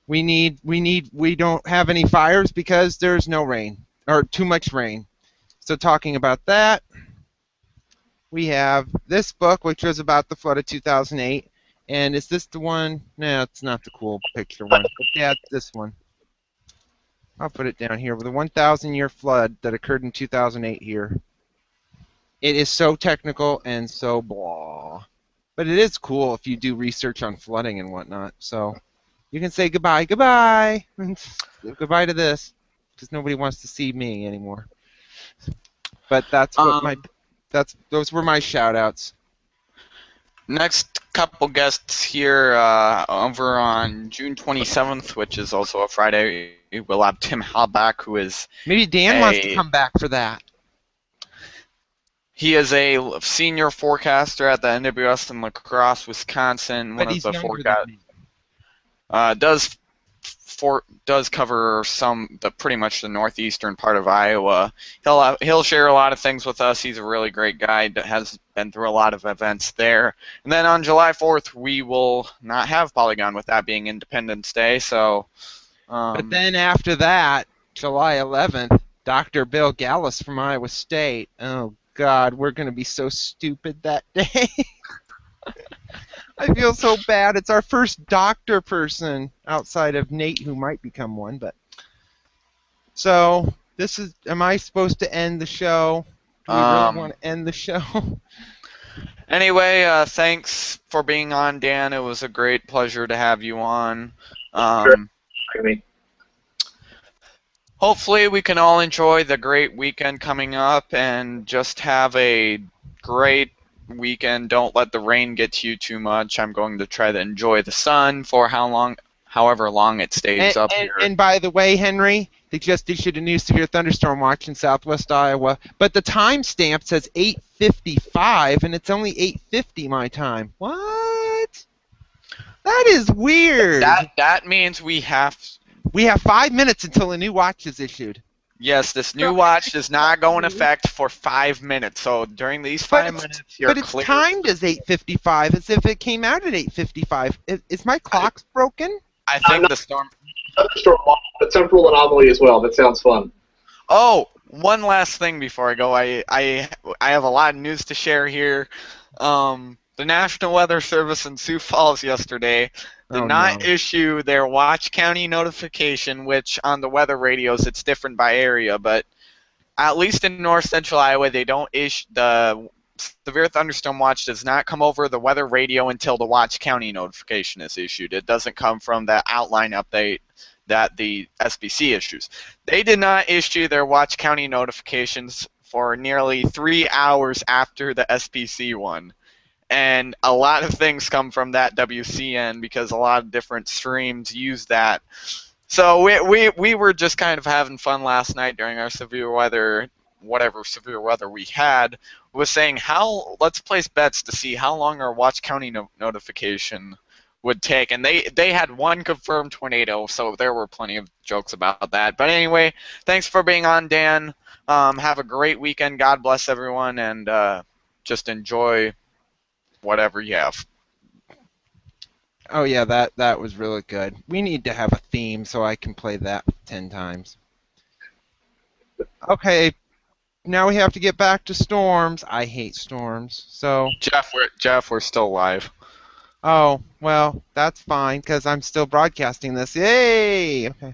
Speaker 1: We don't have any fires because there's no rain, or too much rain. So talking about that, we have this book, which was about the flood of 2008. And is this the one? No, it's not the cool picture one. But yeah, it's this one. I'll put it down here with the 1,000-year flood that occurred in 2008 here. It is so technical and so blah. But it is cool if you do research on flooding and whatnot. So you can say goodbye, goodbye, goodbye to this, because nobody wants to see me anymore. But that's what those were my shout-outs.
Speaker 2: Next couple guests here over on June 27th, which is also a Friday, we'll have Tim Halbach, who is
Speaker 1: Maybe Dan wants to come back for that.
Speaker 2: He is a senior forecaster at the NWS in La Crosse, Wisconsin.
Speaker 1: But
Speaker 2: One of
Speaker 1: he's
Speaker 2: the
Speaker 1: younger than me.
Speaker 2: Does cover pretty much the northeastern part of Iowa. He'll share a lot of things with us. He's a really great guy that has been through a lot of events there. And then on July 4th, we will not have Polygon, with that being Independence Day. So,
Speaker 1: but then after that, July 11th, Dr. Bill Gallus from Iowa State. Oh God, we're gonna be so stupid that day. I feel so bad. It's our first doctor person outside of Nate, who might become one. But so this is. Am I supposed to end the show? Do we really want to end the show?
Speaker 2: Anyway, thanks for being on, Dan. It was a great pleasure to have you on. Hopefully we can all enjoy the great weekend coming up and just have a great weekend. Don't let the rain get to you too much. I'm going to try to enjoy the sun for however long it stays up here.
Speaker 1: And by the way, Henry, they just issued a new severe thunderstorm watch in southwest Iowa, but the timestamp says 8:55, and it's only 8:50 my time. What? That is weird.
Speaker 2: That means we have
Speaker 1: 5 minutes until a new watch is issued.
Speaker 2: Yes, this new watch does not go in effect for 5 minutes. So during these 5 minutes, you're clear.
Speaker 1: But it's timed as 8:55, as if it came out at 8:55. Is my clock broken?
Speaker 2: I think the storm.
Speaker 3: A temporal anomaly as well. That sounds fun.
Speaker 2: Oh, one last thing before I go. I have a lot of news to share here. The National Weather Service in Sioux Falls yesterday did not issue their Watch County notification, which on the weather radios it's different by area, but at least in north central Iowa they don't issue the severe thunderstorm watch does not come over the weather radio until the Watch County notification is issued. It doesn't come from the outline update that the SBC issues. They did not issue their Watch County notifications for nearly 3 hours after the SBC one. And a lot of things come from that WCN because a lot of different streams use that. So we were just kind of having fun last night during our severe weather, whatever severe weather we had, was saying let's place bets to see how long our Watch County notification would take. And they had one confirmed tornado, so there were plenty of jokes about that. But anyway, thanks for being on, Dan. Have a great weekend. God bless everyone, and just enjoy whatever you have.
Speaker 1: Oh yeah, that was really good. We need to have a theme so I can play that 10 times. Okay, now we have to get back to storms. I hate storms. So
Speaker 2: Jeff, we're still live.
Speaker 1: Oh, well, that's fine because I'm still broadcasting this. Yay! Okay.